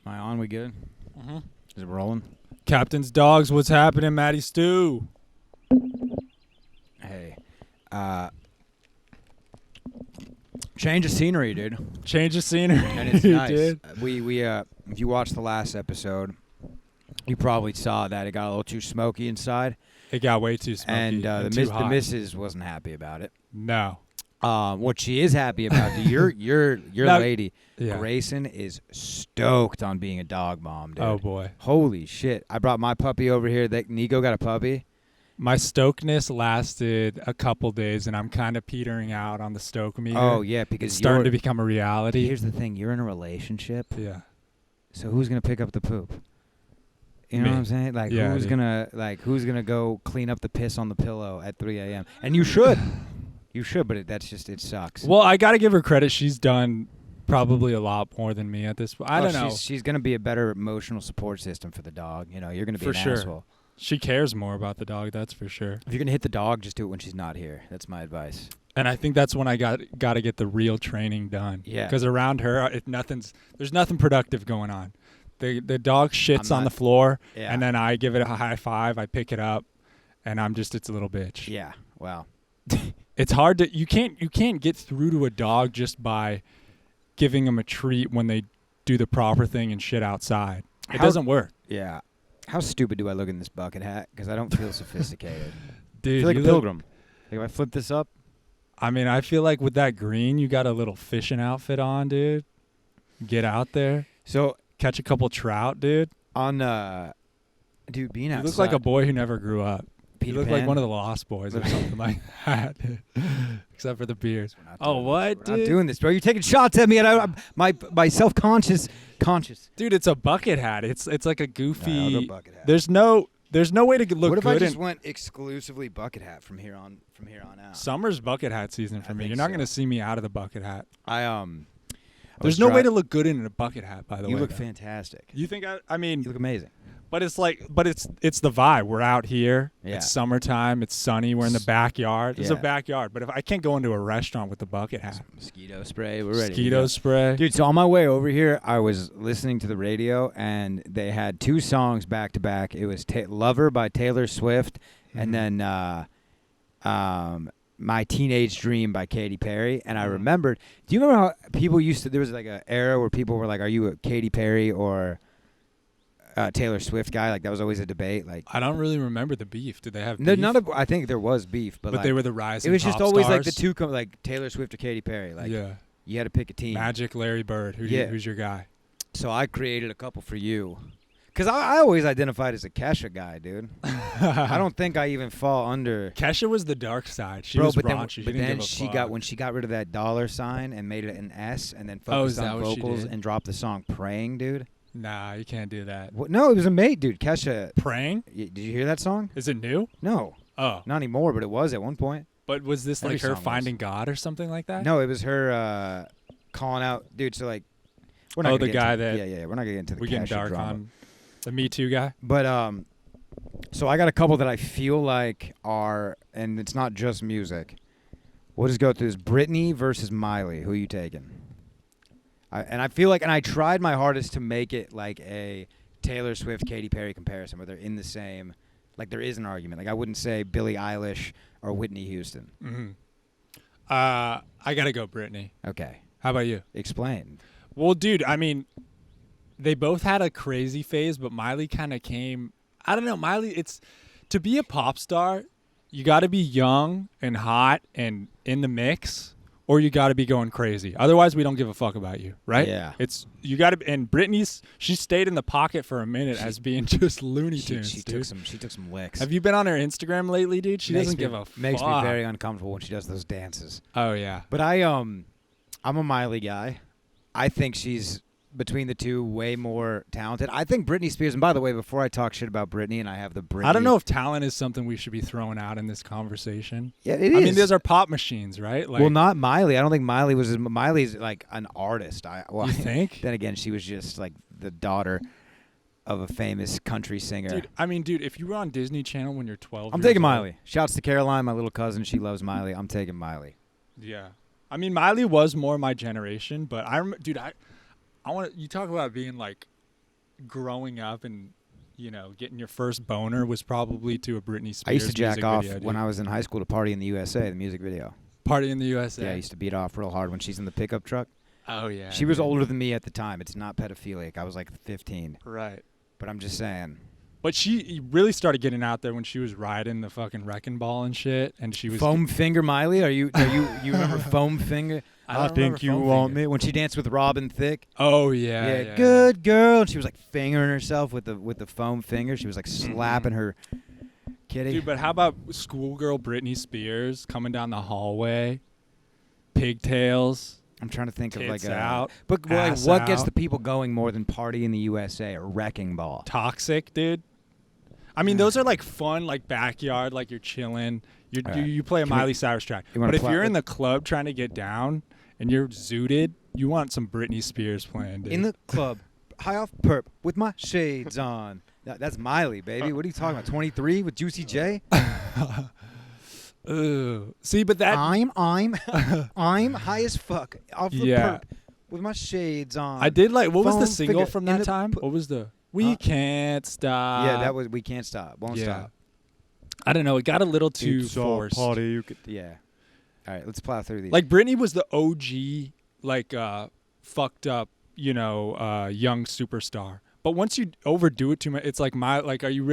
Am I on? We good? Mm-hmm. Is it rolling? Captain's Dogs, what's happening, Matty Stew? Hey. Change of scenery, dude. Change of scenery. And it's nice. Dude. We if you watched the last episode, you probably saw that it got a little too smoky inside. It got way too smoky. And too the hot. missus wasn't happy about it. No. What she is happy about, dude, your No, lady, yeah. Grayson, is stoked on being a dog mom, dude. Oh, boy. Holy shit. I brought my puppy over here. Niko got a puppy. My stokeness lasted a couple days, and I'm kind of petering out on the stoke meter. Oh, yeah, because it's starting to become a reality. Here's the thing. You're in a relationship. Yeah. So who's going to pick up the poop? You know Me. what I'm saying? Like, Yeah, who's gonna go clean up the piss on the pillow at 3 a.m.? And you should. You should, but it sucks. Well, I got to give her credit. She's done probably a lot more than me at this point. I don't know. She's going to be a better emotional support system for the dog. You know, you're going to be For an sure. asshole. She cares more about the dog, that's for sure. If you're going to hit the dog, just do it when she's not here. That's my advice. And I think that's when I got to get the real training done. Yeah. Because around her, there's nothing productive going on. The dog shits on the floor, Yeah. and then I give it a high five. I pick it up, and it's a little bitch. Yeah. Wow. It's hard to you can't get through to a dog just by giving them a treat when they do the proper thing and shit outside. It doesn't work. Yeah. How stupid do I look in this bucket hat? Because I don't feel sophisticated. Dude, I feel like a pilgrim. Like if I flip this up. I mean, I feel like with that green, you got a little fishing outfit on, dude. Get out there. So Catch a couple trout, dude. on dude, being outside. You look like a boy who never grew up. Peter You look Pan. like one of the Lost Boys or something like that, dude. Except for the beard. We're not Oh, doing what, this. We're dude? not doing this, bro. You're taking shots at me, and I'm my self-conscious. Dude, it's a bucket hat. It's like a I'll goofy. go bucket hat. There's no way to look What if good. I just in went exclusively bucket hat from here on out? Summer's bucket hat season for I me. think You're not so. gonna see me out of the bucket hat. Was There's no way dri- to look good in a bucket hat, by the way. You look though. fantastic. You think I mean, You look amazing. but it's the vibe. We're out here. Yeah. It's summertime. It's sunny. We're in the backyard. There's a Yeah. backyard. But if I can't go into a restaurant with the bucket hat, Mosquito spray. We're ready. mosquito spray. Dude, so on my way over here, I was listening to the radio, and they had two songs back to back. It was "Lover" by Taylor Swift, and then "My Teenage Dream" by Katy Perry. And I remembered. Do you remember how people used to? There was like an era where people were like, "Are you a Katy Perry or Taylor Swift guy?" Like that was always a debate. Like I don't really remember the beef. Did they have beef? I think there was beef, but like, they were the rising. it was just top always like the stars. two, like Taylor Swift or Katy Perry. Like Yeah. you had to pick a team. Magic Larry Bird. Who's your guy? So I created a couple for you. Because I always identified as a Kesha guy, dude. I don't think I even fall under. Kesha was the dark side. She Bro, was but raunchy. She then, didn't give a she fuck. got when she got rid of that dollar sign and made it an S and then Oh, is focused that on what she vocals did? and dropped the song "Praying," dude. Nah, you can't do that. What? No, it was a mate, dude. Kesha. Praying? Did you hear that song? Is it new? No, Oh. not anymore, but it was at one point. But was this Every like her song was. finding God or something like that? No, it was her calling out, dude. So like, we're not. Oh, gonna the get guy into, that- Yeah. We're not gonna get into the We're getting Kesha dark drama. on the Me Too guy. But so I got a couple that I feel like are, and it's not just music. We'll just go through this. Britney versus Miley. Who are you taking? And I feel like, and I tried my hardest to make it like a Taylor Swift, Katy Perry comparison, where they're in the same, like there is an argument. Like I wouldn't say Billie Eilish or Whitney Houston. Mm-hmm. I gotta go Britney. Okay, How about you? explain. Well, dude, I mean, they both had a crazy phase, but Miley kind of came. I don't know, Miley. It's to be a pop star, you got to be young and hot and in the mix, or you got to be going crazy. Otherwise, we don't give a fuck about you, right? Yeah. It's you got to. And she stayed in the pocket for a minute as being just Looney Tunes. She dude. took some licks. Have you been on her Instagram lately, dude? She doesn't give a fuck. Makes me very uncomfortable when she does those dances. Oh yeah. But I'm a Miley guy. I think she's between the two way more talented. I think Britney Spears. And by the way, before I talk shit about Britney, and I have the Britney. I don't know if talent is something we should be throwing out in this conversation. Yeah, it is. I mean, those are pop machines, right? Like, well, not Miley. I don't think Miley was. Miley's like an artist. you think? Then again, she was just like the daughter of a famous country singer. Dude, if you were on Disney Channel when you're 12, I'm years taking old- Miley. Shouts to Caroline, my little cousin. She loves Miley. I'm taking Miley. Yeah. I mean, Miley was more my generation, but I want you talk about being like growing up and getting your first boner was probably to a Britney Spears I used to jack music off video, when dude. I was in high school to Party in the USA, the music video. Party in the USA. Yeah, I used to beat off real hard when she's in the pickup truck. Oh yeah. She was dude. older than me at the time. It's not pedophilic. I was like 15. Right. But I'm just saying. But she really started getting out there when she was riding the fucking wrecking ball and shit, and she was Foam Finger Miley? You remember Foam Finger? I don't remember Foam want Finger. me when she danced with Robin Thicke. Oh yeah. Good girl. And she was like fingering herself with the foam finger. She was like slapping her kitty. Dude, but how about schoolgirl Britney Spears coming down the hallway, pigtails? I'm trying to think of like Tits out, but ass what gets out. the people going more than Party in the USA or Wrecking Ball? Toxic, dude. I mean, those are like fun, like backyard, like you're chilling. All right. You play a Can we- Miley Cyrus track. You wanna But if play- you're in the club trying to get down and you're zooted, you want some Britney Spears playing, dude. In the club, high off perp with my shades on. That's Miley, baby. What are you talking about? 23 with Juicy J? Ugh. See, but that I'm high as fuck off the Yeah. perp with my shades on. I did like. What was the Foam single figure from in that the time? pu- What was the? We can't stop. Yeah, that was We Can't Stop. Won't Yeah. stop. I don't know. It got a little too forced. You could, yeah. All right, let's plow through these. Like Britney was the OG, like fucked up, young superstar. But once you overdo it too much, it's like are you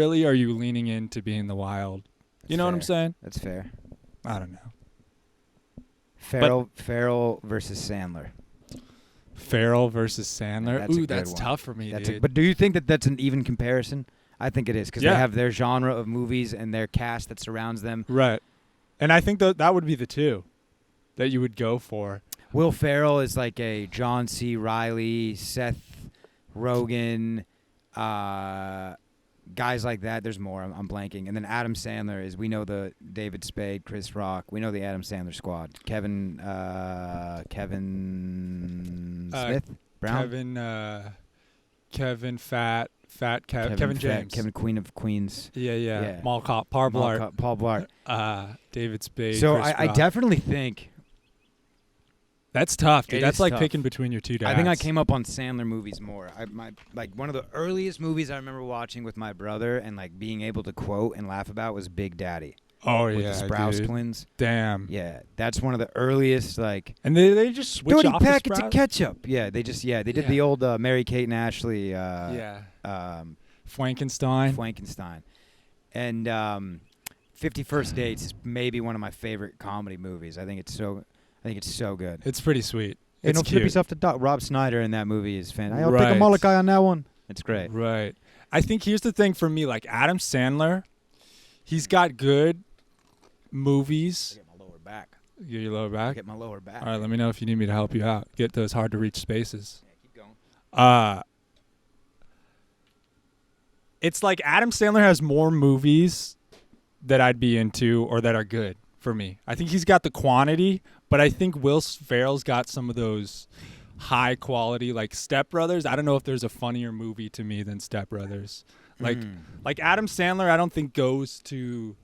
leaning into being the wild? You know what I'm fair. saying? That's fair. I don't know. Farrell versus Sandler. Farrell versus Sandler. That's a Ooh, good that's one. tough for me, dude. But do you think that that's an even comparison? I think it is because Yeah. they have their genre of movies and their cast that surrounds them. Right. And I think that would be the two that you would go for. Will Ferrell is like a John C. Reilly, Seth Rogen, guys like that. There's more. I'm blanking. And then Adam Sandler is, we know the David Spade, Chris Rock. We know the Adam Sandler squad. Kevin Smith Brown. Kevin Fat Kevin Fat- James. Kevin Queen of Queens. Yeah. Mall Cop, Paul Blart. Paul Blart. David Spade. So Chris I Rock. definitely think. That's tough, dude. It That's is like tough. picking between your two dads. I think I came up on Sandler movies more. One of the earliest movies I remember watching with my brother and like being able to quote and laugh about was Big Daddy. Oh With yeah, the Sprouse dude. twins. Damn. Yeah, that's one of the earliest like. And they just switch 30 off the packets of Sprouse? ketchup. Yeah, they did Yeah. the old Mary Kate and Ashley. Frankenstein. Frankenstein, and 50 First Dates is maybe one of my favorite comedy movies. I think it's so good. It's pretty sweet. Hey, It's don't flip cute. yourself to Doc. Rob Snyder in that movie is fantastic. I'll take Right. a Molokai on that one. It's great. Right. I think here's the thing for me, like Adam Sandler, he's got good movies. Get my lower back. Get your lower back. Get my lower back. All right, let me know if you need me to help you out. Get those hard to reach spaces. Yeah, keep going. It's like Adam Sandler has more movies that I'd be into or that are good for me. I think he's got the quantity, but I think Will Ferrell's got some of those high quality, like Step Brothers. I don't know if there's a funnier movie to me than Step Brothers. Like Adam Sandler, I don't think he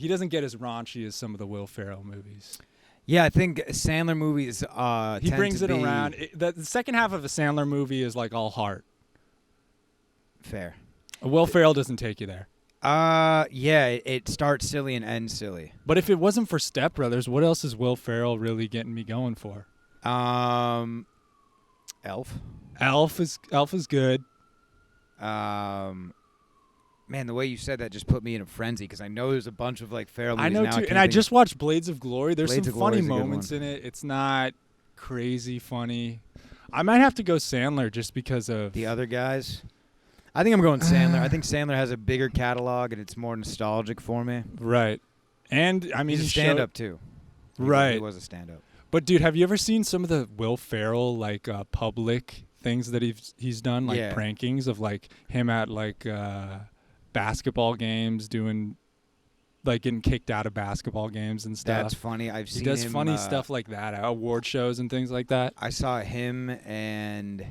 doesn't get as raunchy as some of the Will Ferrell movies. Yeah, I think Sandler movies. He tend brings to it be around. The second half of a Sandler movie is like all heart. Fair. Will Ferrell doesn't take you there. Yeah, it starts silly and ends silly. But if it wasn't for Step Brothers, what else is Will Ferrell really getting me going for? Elf. Elf is good. Man, the way you said that just put me in a frenzy because I know there's a bunch of like Ferrell movies I know now. too, can't and I think- just watched Blades of Glory. There's Blades some of Glory funny is a good moments one. in it. It's not crazy funny. I might have to go Sandler just because of the other guys. I think I'm going Sandler. I think Sandler has a bigger catalog and it's more nostalgic for me. right. And I mean, He's a he stand-up too. Right. He was a stand-up. But dude, have you ever seen some of the Will Ferrell like public things that he's done, like Yeah. prankings of like him at like basketball games doing like getting kicked out of basketball games and stuff. That's funny. I've He seen does him, funny stuff like that, award shows and things like that. I saw him and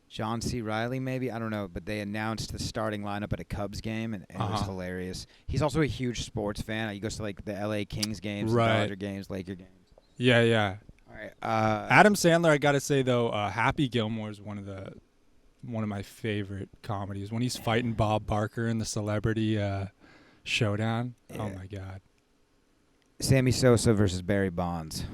John C. Reilly, maybe. I don't know. But they announced the starting lineup at a Cubs game, and it was hilarious. He's also a huge sports fan. He goes to like the L.A. Kings games, Right. Dodger games, Laker games. Yeah. All right. Adam Sandler, I gotta say though, Happy Gilmore is one of the one of my favorite comedies when he's fighting Bob Barker in the Celebrity Showdown. Yeah. Oh my god. Sammy Sosa versus Barry Bonds.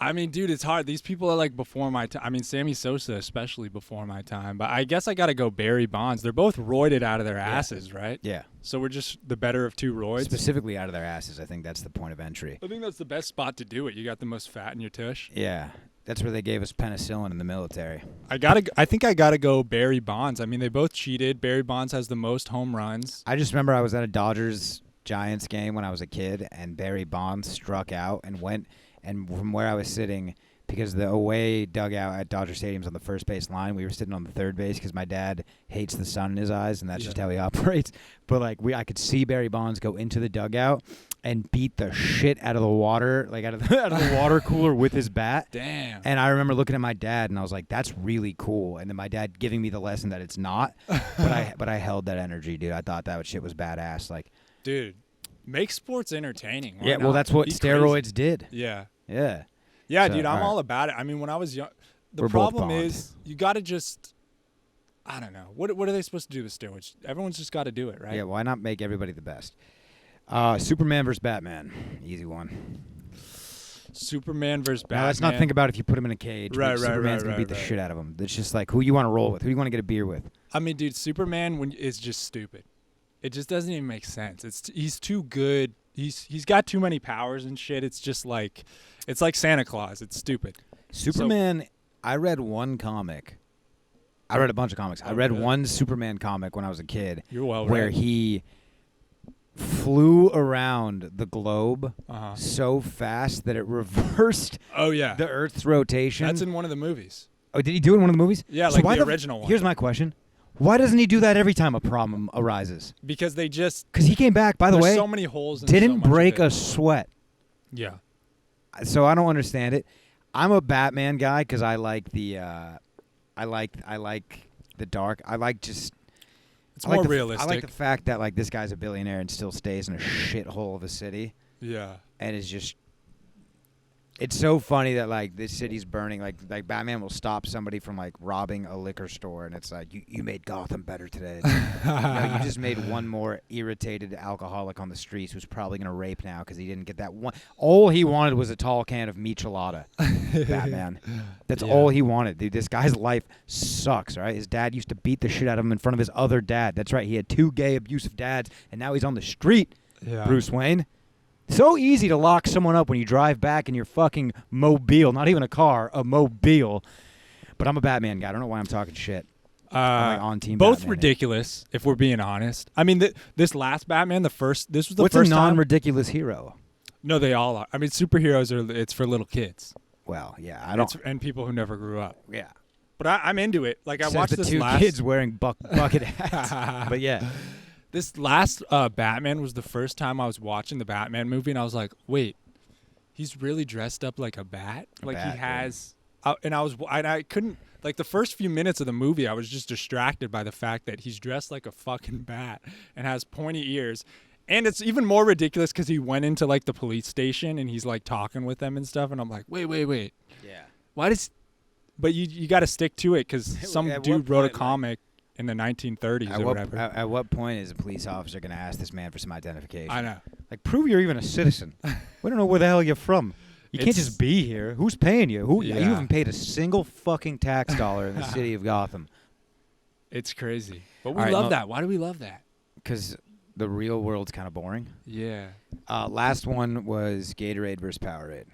I mean, dude, it's hard. These people are like before my time. I mean, Sammy Sosa especially before my time. But I guess I got to go Barry Bonds. They're both roided out of their asses, right? Yeah. So we're just the better of two roids. Specifically out of their asses. I think that's the point of entry. I think that's the best spot to do it. You got the most fat in your tush. Yeah. That's where they gave us penicillin in the military. I think I gotta go Barry Bonds. I mean, they both cheated. Barry Bonds has the most home runs. I just remember I was at a Dodgers-Giants game when I was a kid, and Barry Bonds struck out and went, and from where I was sitting, because the away dugout at Dodger Stadium's on the first base line, we were sitting on the third base because my dad hates the sun in his eyes, and that's just how he operates. But like I could see Barry Bonds go into the dugout and beat the shit out of the water, like out of the water cooler with his bat. Damn. And I remember looking at my dad, and I was like, "That's really cool." And then my dad giving me the lesson that it's not, but I held that energy, dude. I thought that shit was badass. Like, dude, make sports entertaining. Why yeah, well, not? that's what Be steroids crazy. did. Yeah. Yeah. Yeah, So, dude, I'm all right. all about it. I mean, when I was young, the We're both problem Bond. is you got to just, I don't know. What are they supposed to do with steroids? Everyone's just got to do it, right? Yeah, why not make everybody the best? Superman versus Batman. Easy one. Superman versus Batman. Now, let's not think about if you put him in a cage. Right, right, Superman's right, going to beat the right. shit out of him. It's just like, who you want to roll with? Who do you want to get a beer with? I mean, dude, Superman is just stupid. It just doesn't even make sense. He's too good. He's got too many powers and shit. It's just like, it's like Santa Claus. It's stupid. Superman, I read one comic. I read a bunch of comics. I read really? one Superman comic when I was a kid You're well where read. he flew around the globe Uh-huh. so fast that it reversed Oh yeah, the Earth's rotation. that's in one of the movies. Oh, did he do it in one of the movies? Yeah, So like why the original one. Here's my question. Why doesn't he do that every time a problem arises? Because they just Because he came back, by the there's way, so many holes. In didn't so much of break it. a sweat. Yeah. So I don't understand it. I'm a Batman guy because I like the I like the dark. I like just It's I like more the, realistic. I like the fact that like this guy's a billionaire and still stays in a shithole of a city Yeah. and is just. It's so funny that like this city's burning. Like Batman will stop somebody from like robbing a liquor store, and it's like you made Gotham better today. No, you just made one more irritated alcoholic on the streets who's probably gonna rape now because he didn't get that one. All he wanted was a tall can of michelada. Batman. That's Yeah. all he wanted, dude. This guy's life sucks. Right? His dad used to beat the shit out of him in front of his other dad. That's right. He had two gay, abusive dads, and now he's on the street. Yeah. Bruce Wayne. So easy to lock someone up when you drive back in your fucking mobile. Not even a car, a mobile. But I'm a Batman guy. I don't know why I'm talking shit. I'm like on team both Batman. ridiculous, if we're being honest. I mean, this last Batman, this was the What's first a time. non-ridiculous hero? No, they all are. I mean, superheroes it's for little kids. Well, yeah, I don't. And people who never grew up. Yeah, But I'm into it. Like I says watched the this two last. kids wearing bucket hats. But yeah, This last Batman was the first time I was watching the Batman movie, and I was like, wait, he's really dressed up like a bat? Like bat, he yeah. has. And I couldn't. Like the first few minutes of the movie, I was just distracted by the fact that he's dressed like a fucking bat and has pointy ears. And it's even more ridiculous because he went into like the police station and he's like talking with them and stuff. And I'm like, wait. yeah. Why does. But you got to stick to it because some At dude what wrote a point, like- comic in the 1930s or whatever. At what point is a police officer going to ask this man for some identification? I know. Like, prove you're even a citizen. We don't know where the hell you're from. You can't It's- just be here. Who's paying you? Who? Yeah. You haven't paid a single fucking tax dollar in the city of Gotham. It's crazy. But we All right, love no- that. Why do we love that? Because the real world's kind of boring. Yeah. Last one was Gatorade versus Powerade.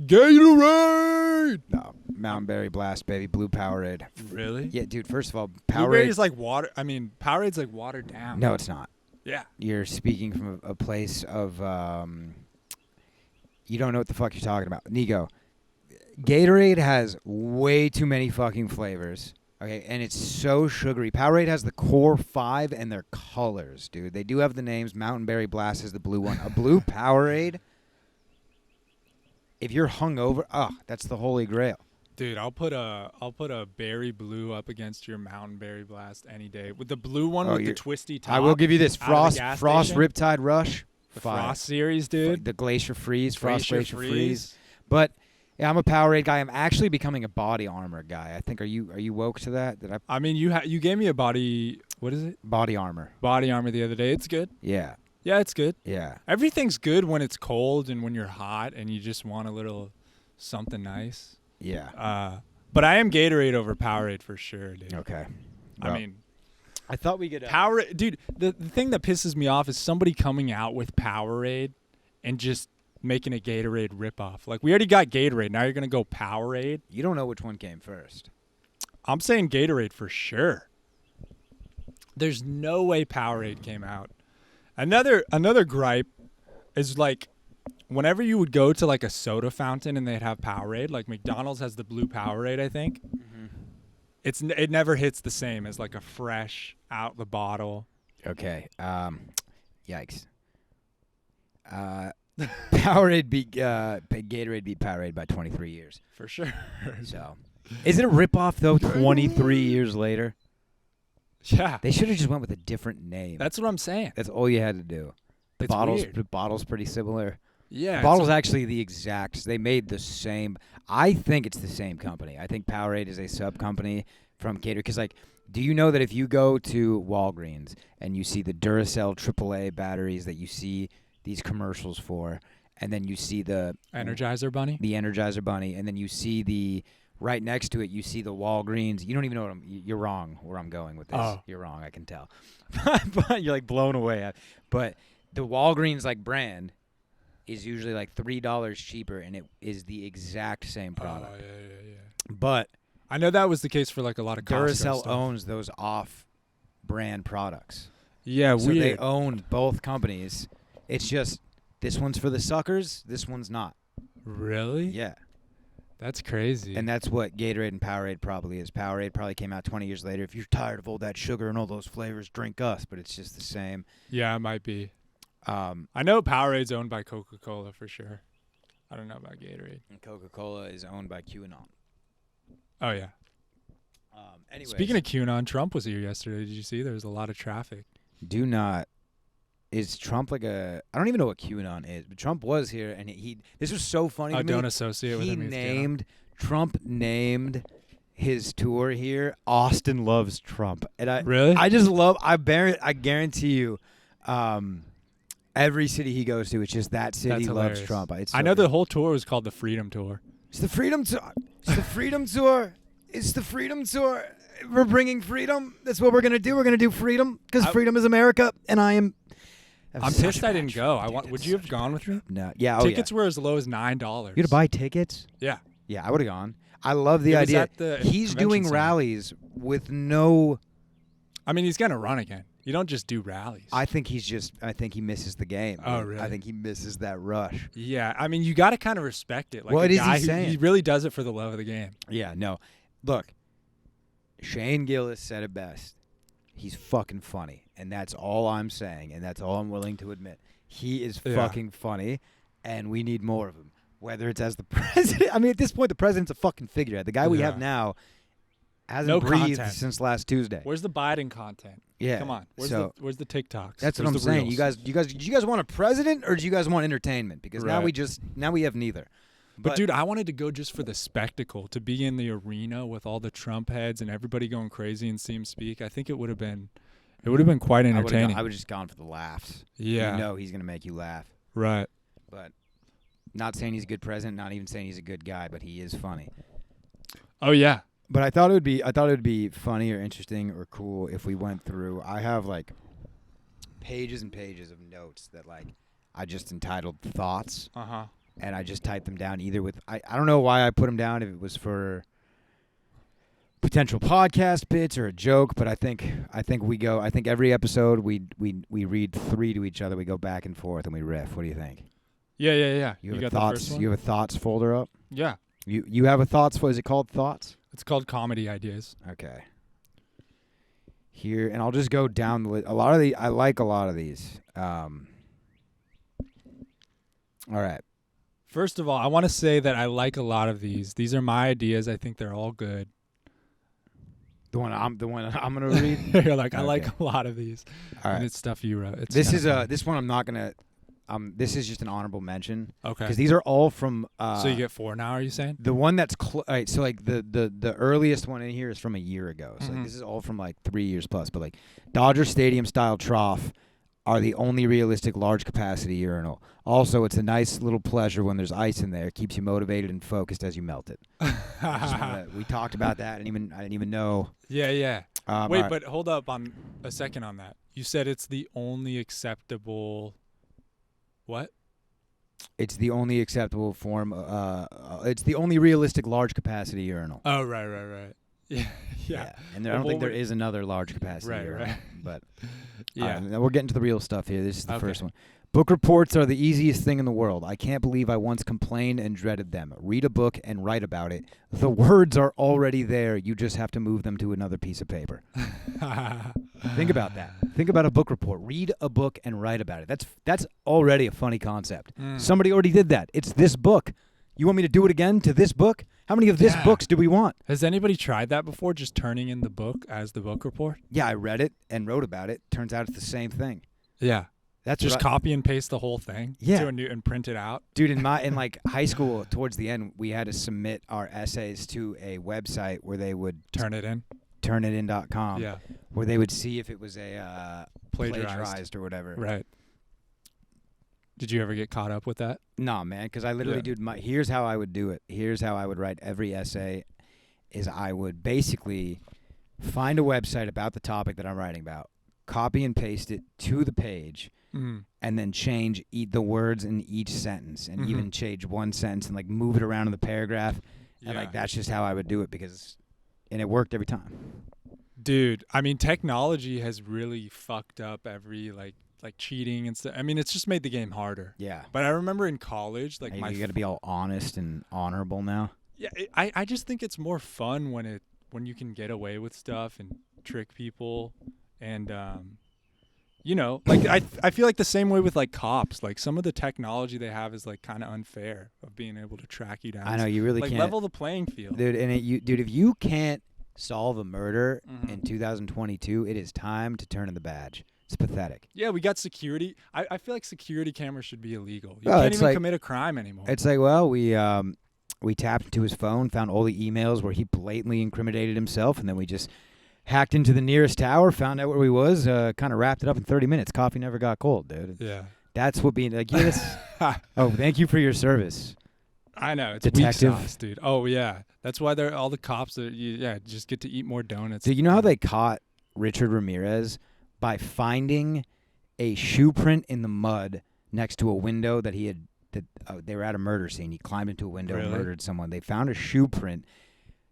Gatorade! No, Mountain Berry Blast, baby. Blue Powerade. Really? Yeah, dude, first of all, Powerade Powerade. is like water. I mean, Powerade's like watered down. No, it's not. Yeah. You're speaking from a place of. You don't know what the fuck you're talking about. Niko, Gatorade has way too many fucking flavors. Okay, and it's so sugary. Powerade has the core 5 and their colors, dude. They do have the names. Mountain Berry Blast is the blue one. A blue Powerade. If you're hungover, that's the holy grail. Dude, I'll put a berry blue up against your Mountain Berry Blast any day. With the blue one with the twisty top. I will give you this. out of the gas Frost station. Riptide Rush. The Fire. Frost series, dude. The Glacier Freeze, Frost Glacier Freeze. Freeze. But yeah, I'm a Powerade guy. I'm actually becoming a body armor guy. I think. Are you woke to that? I mean, you gave me a body. What is it? Body armor. Body armor the other day. It's good. Yeah. Yeah, it's good. Yeah. Everything's good when it's cold and when you're hot and you just want a little something nice. Yeah. But I am Gatorade over Powerade for sure, dude. Okay. I mean, I thought we could Powerade, dude. The thing that pisses me off is somebody coming out with Powerade and just making a Gatorade ripoff. Like, we already got Gatorade. Now you're gonna go Powerade. You don't know which one came first. I'm saying Gatorade for sure. There's no way Powerade came out. Another gripe is, like, whenever you would go to like a soda fountain and they'd have Powerade, like McDonald's has the blue Powerade, I think. Mm-hmm. It never hits the same as like a fresh out the bottle. Okay. Yikes. Powerade beat Gatorade beat Powerade by 23 years. For sure. So, is it a ripoff though? 23 years later. Yeah. They should have just went with a different name. That's what I'm saying. That's all you had to do. The bottle's pretty similar. Yeah. The bottle's actually the exact. They made the same. I think it's the same company. I think Powerade is a sub company from Gatorade. Because, like, do you know that if you go to Walgreens and you see the Duracell AAA batteries that you see these commercials for, and then you see the Energizer Bunny? The Energizer Bunny, and then you see the right next to it, you see the Walgreens. You don't even know you're wrong where I'm going with this. Oh. You're wrong, I can tell. But you're like blown away. But the Walgreens like brand is usually like $3 cheaper, and it is the exact same product. Oh, yeah. But I know that was the case for like a lot of Costco Duracell stuff. owns those off-brand products. Yeah, So weird. they own both companies. It's just this one's for the suckers, this one's not. Really? Yeah. That's crazy. And that's what Gatorade and Powerade probably is. Powerade probably came out 20 years later. If you're tired of all that sugar and all those flavors, drink us. But it's just the same. Yeah, it might be. I know Powerade's owned by Coca-Cola for sure. I don't know about Gatorade. And Coca-Cola is owned by QAnon. Oh, yeah. Anyways, Speaking of QAnon, Trump was here yesterday. Did you see? There was a lot of traffic. Is Trump like a... I don't even know what QAnon is, but Trump was here, and he this was so funny to me. Don't associate with him. Trump named his tour here Austin Loves Trump. And Really? I guarantee you, every city he goes to, it's just that city That's loves hilarious. Trump. I know the whole tour was called the Freedom Tour. It's the Freedom Tour. It's the Freedom Tour. It's the Freedom Tour. We're bringing freedom. That's what we're going to do. We're going to do freedom because freedom is America, and I'm pissed I didn't go. Would you have gone with me? No. Yeah. Tickets were as low as $9. You had to buy tickets? Yeah. Yeah, I would have gone. I love the It was idea. at the He's convention doing center. rallies with no... I mean, he's going to run again. You don't just do rallies. I think he misses the game. Oh, dude. really? I think he misses that rush. Yeah. I mean, you got to kind of respect it. Like What a is he guy saying? He really does it for the love of the game. Yeah, no. Look, Shane Gillis said it best. He's fucking funny, and that's all I'm saying, and that's all I'm willing to admit. He is fucking funny, and we need more of him. Whether it's as the president. I mean, at this point, the president's a fucking figurehead. The guy we have now hasn't breathed content. since last Tuesday. Where's the Biden content? Yeah. Come on. Where's the TikToks? That's what I'm Where's the saying. Reels? Do you guys want a president or do you guys want entertainment? Because now we have neither. But dude, I wanted to go just for the spectacle, to be in the arena with all the Trump heads and everybody going crazy and see him speak. I think it would have been quite entertaining. I would have just gone for the laughs. Yeah. You know he's gonna make you laugh. Right. But not saying he's a good president, not even saying he's a good guy, but he is funny. Oh yeah. But I thought it would be funny or interesting or cool if we went through. I have like pages and pages of notes that like I just entitled thoughts. Uh-huh. And I just typed them down either with I don't know why I put them down, if it was for potential podcast bits or a joke, but I think every episode we read 3 to each other, we go back and forth and we riff. What do you think? Yeah. You have got thoughts. the first one? You have a thoughts folder up? Yeah. You have a thoughts folder. Is it called thoughts? It's called comedy ideas. Okay. Here, and I'll just go down the list. I like a lot of these. All right. First of all, I want to say that I like a lot of these. These are my ideas. I think they're all good. The one I'm gonna read. You're like, I Okay. like a lot of these. All right. And it's stuff you wrote. It's This kinda is fun. this one I'm not gonna this is just an honorable mention. Okay. Because these are all from. So you get 4 now, are you saying? The one that's all right, so like the earliest one in here is from a year ago. So Mhm. like, this is all from like 3 years plus. But like Dodger Stadium style trough are the only realistic large capacity urinal. Also, it's a nice little pleasure when there's ice in there. Keeps you motivated and focused as you melt it. We talked about that. I didn't even know. Yeah. Wait, all right. but hold up on a second on that. You said it's the only acceptable. What? It's the only acceptable form. It's the only realistic large capacity urinal. Oh, right. Yeah. And I don't think there is another large capacity urinal. Right. But Yeah. now we're getting to the real stuff here. This is the Okay. first one. Book reports are the easiest thing in the world. I can't believe I once complained and dreaded them. Read a book and write about it. The words are already there. You just have to move them to another piece of paper. Think about that. Think about a book report. Read a book and write about it. That's already a funny concept. Somebody already did that. It's this book. You want me to do it again to this book? How many of this books do we want? Has anybody tried that before, just turning in the book as the book report? Yeah, I read it and wrote about it. Turns out it's the same thing. Yeah. That's Just what copy and paste the whole thing Yeah. and print it out. Dude, in like high school, towards the end, we had to submit our essays to a website where they would Turn it in. turnitin.com, Yeah. where they would see if it was a Plagiarized. plagiarized or whatever. Right. Did you ever get caught up with that? No, man, because I literally, dude, here's how I would do it. Here's how I would write every essay is I would basically find a website about the topic that I'm writing about, copy and paste it to the page, and then change the words in each sentence and even change one sentence and like move it around in the paragraph. And like that's just how I would do it and it worked every time. Dude, I mean, technology has really fucked up every like cheating and stuff. I mean, it's just made the game harder. Yeah. But I remember in college, like You got to be all honest and honorable now. Yeah, I just think it's more fun when you can get away with stuff and trick people and like I feel like the same way with like cops. Like some of the technology they have is like kind of unfair of being able to track you down. I know you really like can't level the playing field, dude. And if you can't solve a murder in 2022, it is time to turn in the badge. It's pathetic. Yeah, we got security. I feel like security cameras should be illegal. You can't even commit a crime anymore. It's like, well, we tapped into his phone, found all the emails where he blatantly incriminated himself, and then we just hacked into the nearest tower, found out where he was, kind of wrapped it up in 30 minutes. Coffee never got cold, dude. Yeah. That's what being like, yes. Oh, thank you for your service. I know. It's Detective. weak sauce, dude. Oh, yeah. That's why all the cops just get to eat more donuts. So you know how they caught Richard Ramirez? By finding a shoe print in the mud next to a window that they were at a murder scene. He climbed into a window and murdered someone. They found a shoe print,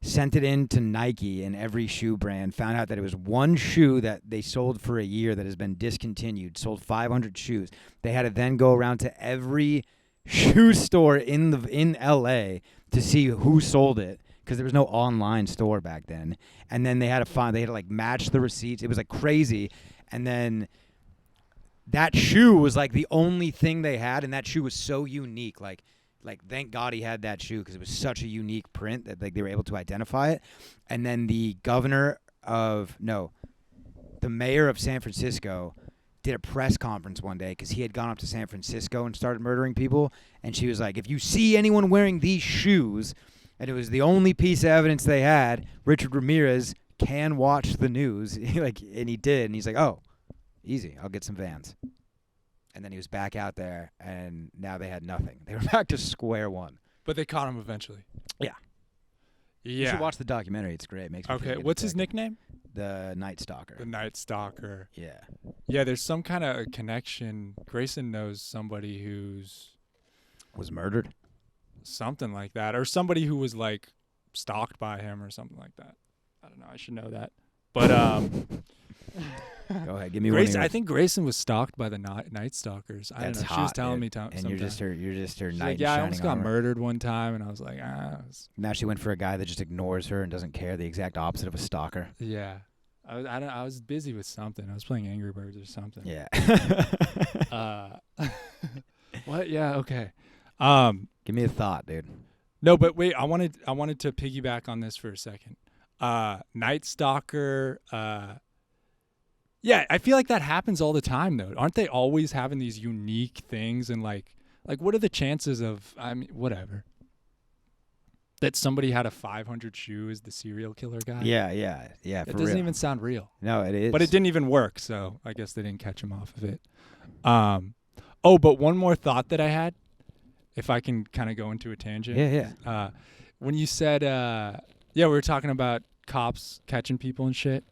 sent it in to Nike and every shoe brand, found out that it was one shoe that they sold for a year that has been discontinued, sold 500 shoes. They had to then go around to every shoe store in LA to see who sold it, because there was no online store back then. And then they had to like match the receipts. It was like crazy. And then that shoe was like the only thing they had, and that shoe was so unique. Like thank God he had that shoe, because it was such a unique print that like they were able to identify it. And then the mayor of San Francisco did a press conference one day because he had gone up to San Francisco and started murdering people. And she was like, if you see anyone wearing these shoes, and it was the only piece of evidence they had, Richard Ramirez can watch the news. And he did. And he's like, oh, easy. I'll get some Vans. And then he was back out there, and now they had nothing. They were back to square one. But they caught him eventually. Yeah. You should watch the documentary. It's great. It makes me feel like what's his nickname? The Night Stalker. The Night Stalker. Yeah. Yeah, there's some kind of connection. Grayson knows somebody who's was murdered. Something like that, or somebody who was like stalked by him or something like that. I don't know. I should know that. But go ahead, give me Grayson, one. I think Grayson was stalked by the Night Stalkers. I don't know. Hot, she was telling dude. me. And you're just her She's knight. like, yeah, I almost got murdered one time, and I was like, Now she went for a guy that just ignores her and doesn't care. The exact opposite of a stalker. Yeah. I was busy with something. I was playing Angry Birds or something. Yeah. What? Yeah. Okay. Give me a thought, dude. No, but wait. I wanted to piggyback on this for a second. Night Stalker. Yeah, I feel like that happens all the time, though. Aren't they always having these unique things? And like what are the chances of, I mean, whatever, that somebody had a 500 shoe as the serial killer guy? Yeah. It For doesn't real. even sound real. No, it is. But it didn't even work, so I guess they didn't catch him off of it. Oh, but one more thought that I had, if I can kind of go into a tangent. Yeah. When you said, we were talking about cops catching people and shit,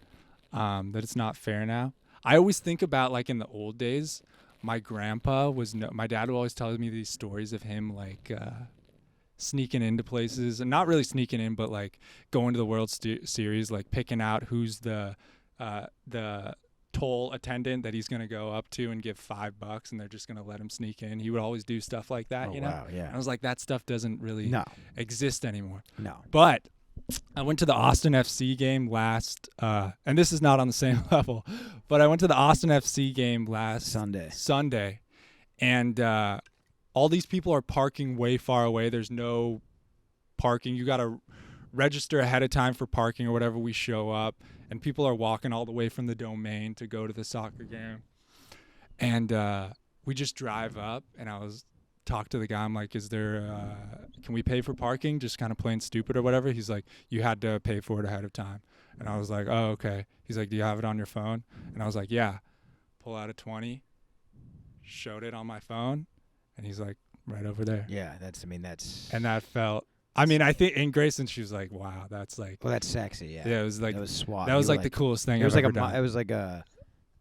that it's not fair now. I always think about, like, in the old days, my grandpa my dad would always tell me these stories of him, like, sneaking into places, and not really sneaking in, but like going to the World Series, like picking out who's the toll attendant that he's going to go up to and give $5, and they're just going to let him sneak in. He would always do stuff like that, you know? Wow, yeah. And I was like, that stuff doesn't really exist anymore. No. But I went to the Austin FC game last, and this is not on the same level, but I went to the Austin FC game last Sunday, and all these people are parking way far away. There's no parking. You got to register ahead of time for parking or whatever. We show up, and people are walking all the way from the Domain to go to the soccer game. And we just drive up, and I was talk to the guy. I'm like, is there, can we pay for parking? Just kind of plain stupid or whatever. He's like, you had to pay for it ahead of time. And I was like, oh, okay. He's like, do you have it on your phone? And I was like, yeah. Pull out a 20, showed it on my phone, and he's like, right over there. Yeah, that's. And that felt, I mean, I think in Grayson, she was like, wow, that's like. Well, that's sexy, yeah. Yeah, it was like. That was SWAT. That was like the coolest thing I've ever done. It was like a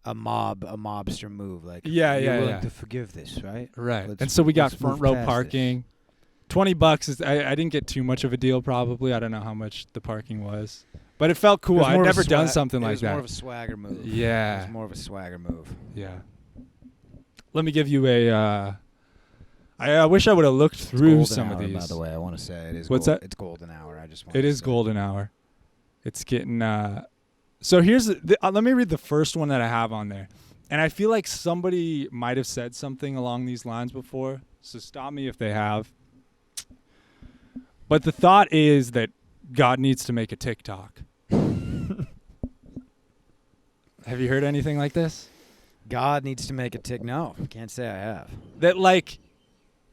mobster move. Like, you're willing to forgive this, right? Right. And so we got front row parking. $20 is, I didn't get too much of a deal probably. I don't know how much the parking was. But it felt cool. I'd never done something like that. It was more of a swagger move. Yeah. It was more of a swagger move. Yeah. Let me give you a, I wish I would have looked through some of these. By the way, I want to say it is. What's that? It's golden hour. I just want. It is golden hour. It's getting. So here's. Let me read the first one that I have on there, and I feel like somebody might have said something along these lines before. So stop me if they have. But the thought is that God needs to make a TikTok. Have you heard anything like this? God needs to make a tick. No, can't say I have. That like,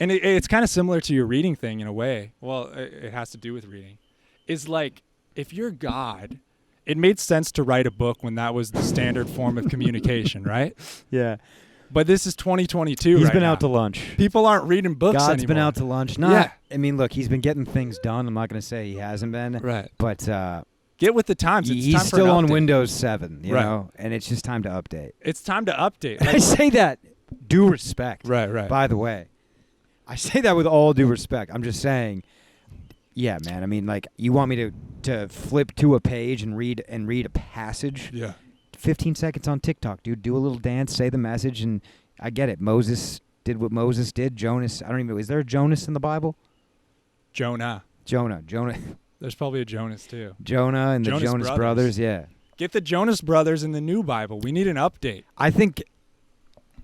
and it's kind of similar to your reading thing in a way. Well, it has to do with reading. Is like, if you're God, it made sense to write a book when that was the standard form of communication, right? Yeah. But this is 2022. He's right been now. out to lunch. People aren't reading books God's anymore. been out to lunch. I mean, look, he's been getting things done. I'm not going to say he hasn't been. Right. But get with the times. It's he's time still for an on update. Windows 7, you know, and it's just time to update. It's time to update. I say that due respect. Right. By the way, I say that with all due respect. I'm just saying, yeah, man. I mean, like, you want me to flip to a page and read a passage? Yeah. 15 seconds on TikTok, dude. Do a little dance, say the message, and I get it. Moses did what Moses did. Jonas, I don't even know. Is there a Jonas in the Bible? Jonah. There's probably a Jonas too. Jonah and the Jonas brothers, yeah. Get the Jonas brothers in the new Bible. We need an update. I think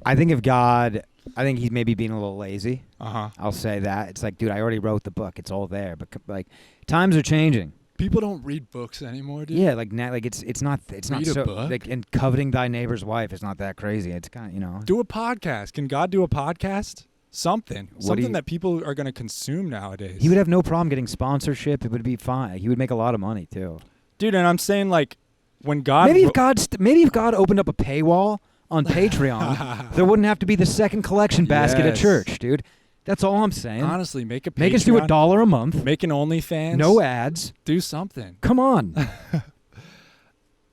if God, I think he's maybe being a little lazy. I'll say that. It's like, dude, I already wrote the book. It's all there. But like, times are changing. People don't read books anymore, dude. Yeah, like now, like it's not read so a book? like, and coveting thy neighbor's wife is not that crazy. It's kind of, you know. Do a podcast. Can God do a podcast? Something that people are going to consume nowadays. He would have no problem getting sponsorship. It would be fine. He would make a lot of money too. Dude, and I'm saying, like, when God maybe if God opened up a paywall on Patreon, there wouldn't have to be the second collection basket at church, dude. That's all I'm saying. Honestly, make a Patreon. Make us do $1 a month. Make an OnlyFans. No ads. Do something. Come on.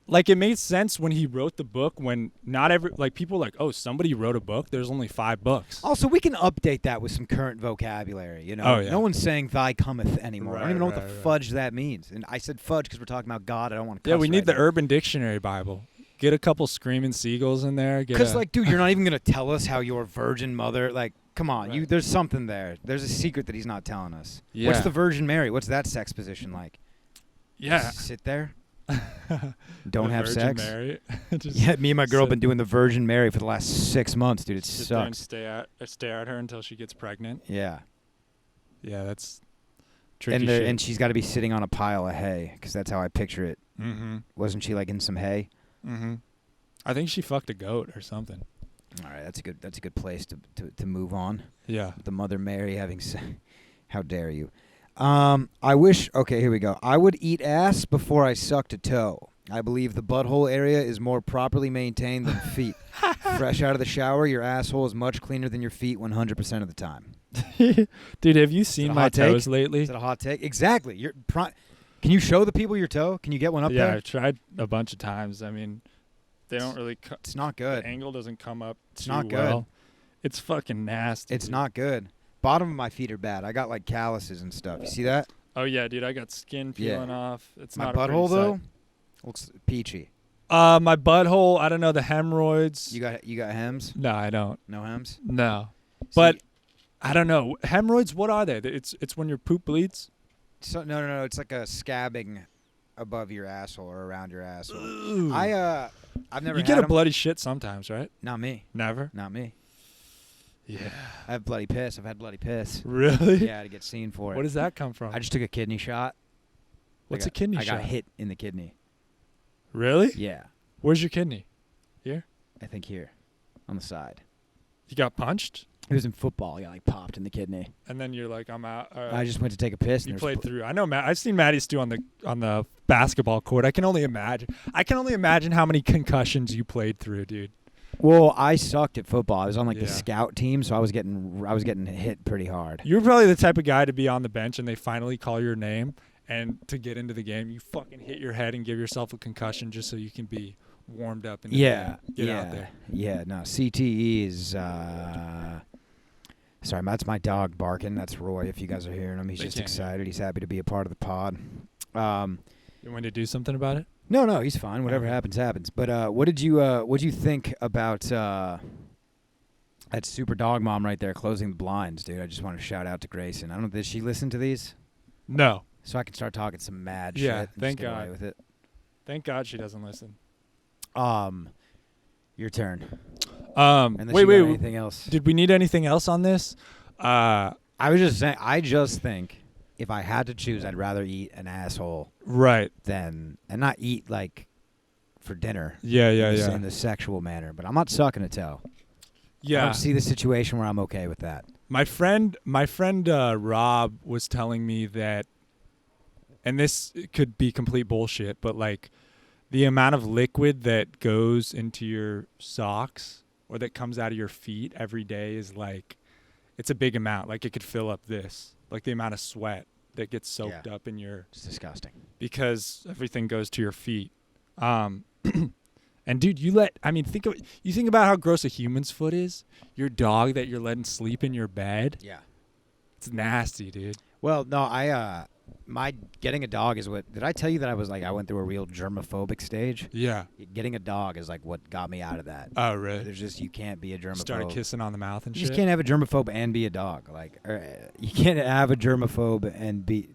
Like, it made sense when he wrote the book, when not every, like, people like, oh, somebody wrote a book. There's only 5 books. Also, we can update that with some current vocabulary, you know? Oh, yeah. No one's saying thy cometh anymore. Right, I don't even know what the right. fudge that means. And I said fudge because we're talking about God. I don't want to cuss. Yeah, we need right the now. Urban Dictionary Bible. Get a couple screaming seagulls in there. Because, like, dude, you're not even going to tell us how your virgin mother, like, come on. Right. There's something there. There's a secret that he's not telling us. Yeah. What's the Virgin Mary? What's that sex position like? Yeah. Just sit there? Don't The have Virgin sex? Mary. Just Yeah, me and my girl have sit- been doing the Virgin Mary for the last 6 months, dude. It sit there and sucks. stare at her until she gets pregnant. Yeah. Yeah, that's tricky shit. And she's got to be sitting on a pile of hay because that's how I picture it. Mm-hmm. Wasn't she, like, in some hay? Mm-hmm. I think she fucked a goat or something. All right, that's a good place to move on. Yeah. The Mother Mary having how dare you? I wish. Okay, here we go. I would eat ass before I sucked a toe. I believe the butthole area is more properly maintained than feet. Fresh out of the shower, your asshole is much cleaner than your feet 100% of the time. Dude, have you seen my toes lately? Is it a hot take? Exactly. Can you show the people your toe? Can you get one up there? Yeah, I've tried a bunch of times. I mean, they don't really. It's not good. The angle doesn't come up. It's not good. Well. It's fucking nasty. It's not good. Bottom of my feet are bad. I got like calluses and stuff. You see that? Oh yeah, dude. I got skin peeling off. It's my not butthole a pretty though. sight. Looks peachy. My butthole. I don't know the hemorrhoids. You got hems? No, I don't. No hems? No, See, but I don't know hemorrhoids. What are they? It's when your poop bleeds. So no. It's like a scabbing above your asshole or around your asshole. Ooh. I've never. You had get a them. bloody shit sometimes, right? Not me. Never. Not me. Yeah. I have bloody piss. I've had bloody piss. Really? Yeah, to get seen for it. Where does that come from? I just took a kidney shot. What's a kidney shot? I got hit in the kidney. Really? Yeah. Where's your kidney? Here? I think here, on the side. You got punched, It was in football. I got like popped in the kidney. and then you're like, I'm out. I just went to take a piss. You And played through. I know. I've seen Matty Stew on the basketball court. I can only imagine how many concussions you played through, dude. Well, I sucked at football. I was on like the Yeah. scout team, so I was getting hit pretty hard. You're probably the type of guy to be on the bench and they finally call your name, and to get into the game, you fucking hit your head and give yourself a concussion just so you can be warmed up and get out there. Yeah. No, CTE is. Sorry, that's my dog barking. That's Roy. If you guys are hearing him, he's They just can't excited. He's happy to be a part of the pod. You want to do something about it? No, he's fine. Whatever Okay. happens. But what did you think about that super dog mom right there closing the blinds, dude? I just want to shout out to Grayson. I don't know. Did she listen to these? No. So I can start talking some mad Yeah, shit. And thank just get God. away with it. Thank God she doesn't listen. Your turn. Wait. Unless you got anything else? Did we need anything else on this? I was just saying. I just think if I had to choose, I'd rather eat an asshole Right. than and not eat like for dinner. Yeah. In the sexual manner, but I'm not sucking a toe. I Yeah. don't see the situation where I'm okay with that. My friend Rob was telling me that, and this could be complete bullshit, but like the amount of liquid that goes into your socks or that comes out of your feet every day is like, it's a big amount. Like it could fill up this, like the amount of sweat that gets soaked up in your, It's disgusting. because everything goes to your feet. And dude, you think about how gross a human's foot is. Your dog that you're letting sleep in your bed. Yeah. It's nasty, dude. Well, no, my getting a dog is what. Did I tell you that I went through a real germophobic stage? Yeah. Getting a dog is like what got me out of that. Oh, really? There's just you can't be a germaphobe. Started kissing on the mouth and You shit. just can't have a germaphobe and be a dog. Like you can't have a germaphobe and be.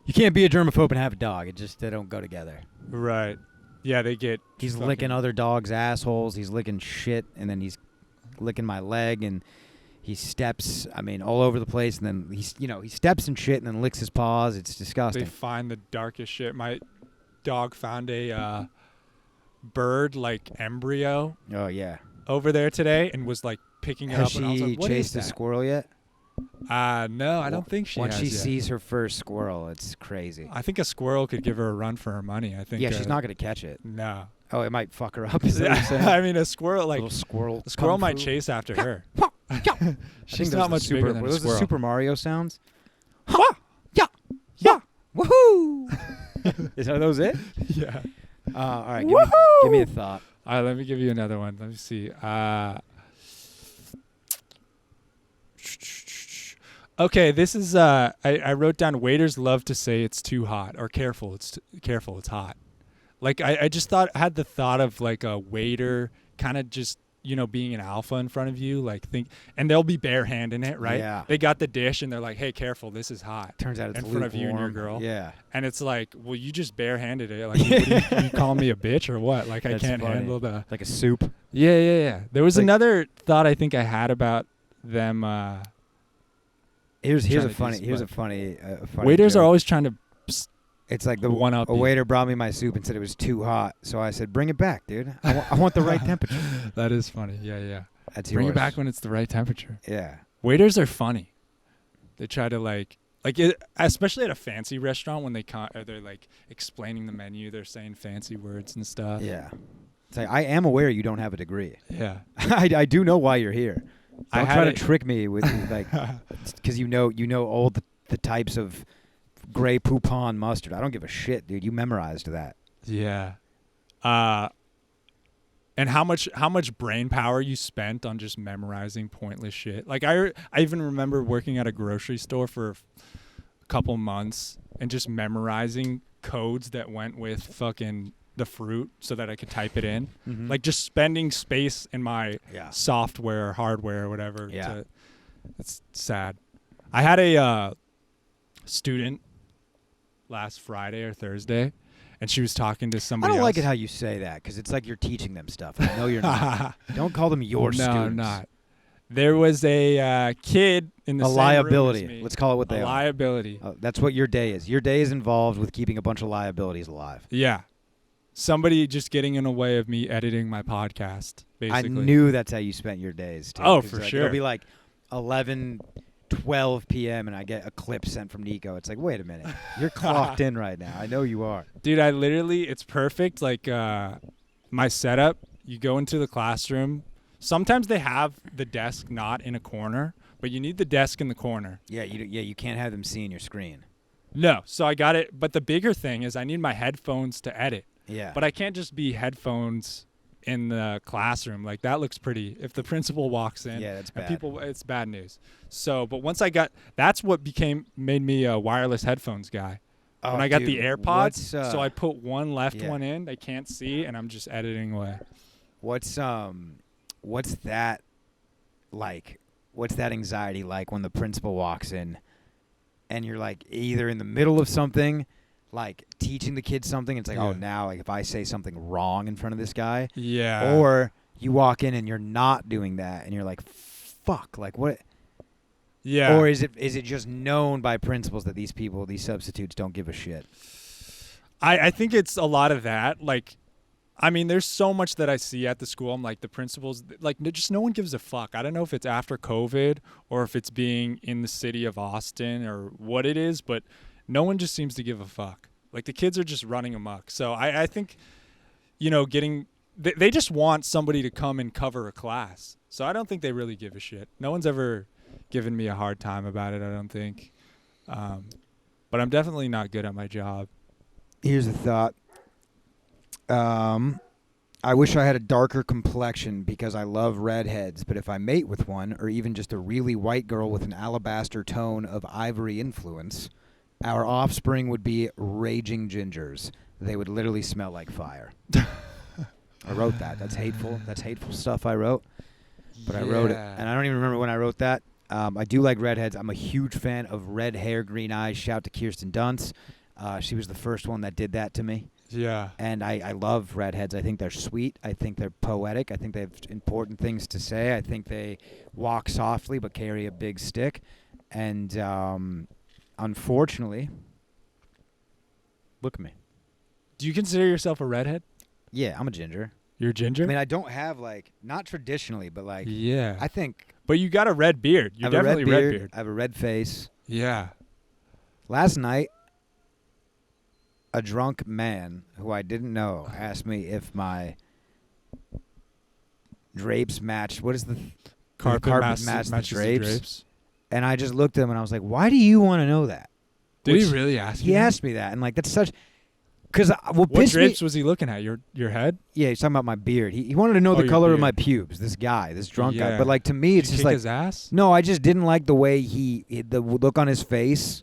You can't be a germaphobe and have a dog. They don't go together. Right. Yeah, they get. He's fucking- licking other dogs' assholes. He's licking shit, and then he's licking my leg, and he steps. I mean, all over the place, and then he steps and shit, and then licks his paws. It's disgusting. They find the darkest shit. My dog found a bird like embryo Oh yeah. over there today and was like picking it Has up. And I was she like, "What is chased a that?" squirrel yet? No, I don't think she Once has she yet. sees her first squirrel, it's crazy. I think a squirrel could give her a run for her money. I think. Yeah, she's not gonna catch it. No. Oh, it might fuck her up. Is that what you're saying? I mean, a squirrel like Little squirrel. a squirrel kung might fu. chase after her. I think She's those not are much super, bigger than were a those the squirrel. Super Mario sounds? Yeah. Woohoo! Are those it? Yeah. All right, give me a thought. All right, let me give you another one. Let me see. Okay, this is I wrote down waiters love to say it's too hot or careful, it's hot. Like I just had the thought of like a waiter kind of just, being an alpha in front of you, like and they'll be barehanding it, right? Yeah. They got the dish and they're like, "Hey, careful, this is hot." Turns out it's in front of you and your lukewarm. girl. Yeah. And it's like, well, you just barehanded it. Like, what you calling me a bitch or what? Like, I That's can't funny. handle the. Like a soup. Yeah. There was Like- another thought I think I had about them. Here's trying a to funny do here's a some- funny Waiters are joke. always trying to It's like One-uppy. a waiter brought me my soup and said it was too hot. So I said, bring it back, dude. I want the right temperature. That is funny. Yeah. That's Bring yours. it back when it's the right temperature. Yeah. Waiters are funny. They try to like it, especially at a fancy restaurant when they're like explaining the menu. They're saying fancy words and stuff. Yeah. It's like, I am aware you don't have a degree. Yeah. I do know why you're here. Don't try to it- trick me with like, because you know all the types of gray poupon mustard. I don't give a shit, dude. You memorized that. Yeah. And how much brain power you spent on just memorizing pointless shit. Like I even remember working at a grocery store for a couple months and just memorizing codes that went with fucking the fruit so that I could type it in. Mm-hmm. Like just spending space in my Yeah. software, hardware, or whatever. Yeah. It's sad. I had a student last Friday or Thursday, and she was talking to I somebody don't else. like it how you say that because it's like you're teaching them stuff. I know you're not. Don't call them your No, students. I'm not. There was a kid in the A same liability. room as me. Let's call it what they A are. liability. That's what your day is. Your day is involved with keeping a bunch of liabilities alive. Yeah. Somebody just getting in the way of me editing my podcast, basically. I knew that's how you spent your days, too. Oh, 'Cause, for like, sure. It'll be like 11, 12 p.m. and I get a clip sent from Niko. It's like, wait a minute. You're clocked in right now. I know you are. Dude, it's perfect. Like my setup, you go into the classroom. Sometimes they have the desk not in a corner, but you need the desk in the corner. Yeah, you can't have them seeing your screen. No, so I got it. But the bigger thing is I need my headphones to edit. Yeah. But I can't just be headphones in the classroom. Like that looks pretty. If the principal walks in, Yeah, that's and bad. it's bad news. So, but once that's what made me a wireless headphones guy. When I got the AirPods, so I put one left yeah. one in. They can't see, and I'm just editing away. What's that like? What's that anxiety like when the principal walks in and you're like either in the middle of something, like teaching the kids something, it's like, oh, Yeah. now like if I say something wrong in front of this guy, Yeah. or you walk in and you're not doing that and you're like, fuck, like what? Yeah. Or is it just known by principals that these substitutes don't give a shit? I think it's a lot of that. Like, I mean, there's so much that I see at the school. I'm like, the principals, like, just no one gives a fuck. I don't know if it's after COVID or if it's being in the city of Austin or what it is, but no one just seems to give a fuck. Like, the kids are just running amok. So I think, they just want somebody to come and cover a class. So I don't think they really give a shit. No one's ever given me a hard time about it, I don't think. But I'm definitely not good at my job. Here's a thought. I wish I had a darker complexion because I love redheads, but if I mate with one, or even just a really white girl with an alabaster tone of ivory influence, our offspring would be raging gingers. They would literally smell like fire. I wrote that. That's hateful. That's hateful stuff I wrote. But I wrote it. And I don't even remember when I wrote that. I do like redheads. I'm a huge fan of red hair, green eyes. Shout out to Kirsten Dunst. She was the first one that did that to me. Yeah. And I love redheads. I think they're sweet. I think they're poetic. I think they have important things to say. I think they walk softly but carry a big stick. And unfortunately, look at me. Do you consider yourself a redhead? Yeah, I'm a ginger. You're a ginger? I mean, I don't have, like, not traditionally, but, like, yeah. I think But you got a red beard. I You're have definitely a red beard. red beard. I have a red face. Yeah. Last night, a drunk man who I didn't know asked me if my drapes matched. What is the Carpet matches matches the the drapes? drapes. And I just looked at him and I was like, "Why do you want to know that?" Did Which- he really ask you? He that? asked me that, and like that's such. Because What pissed drapes me. was he looking at? Your head? Yeah, he's talking about my beard. He wanted to know Oh, the your color of beard. my pubes. This guy, this drunk guy. Yeah. But like to me, it's Did you just kick like his ass? no. I just didn't like the way the look on his face,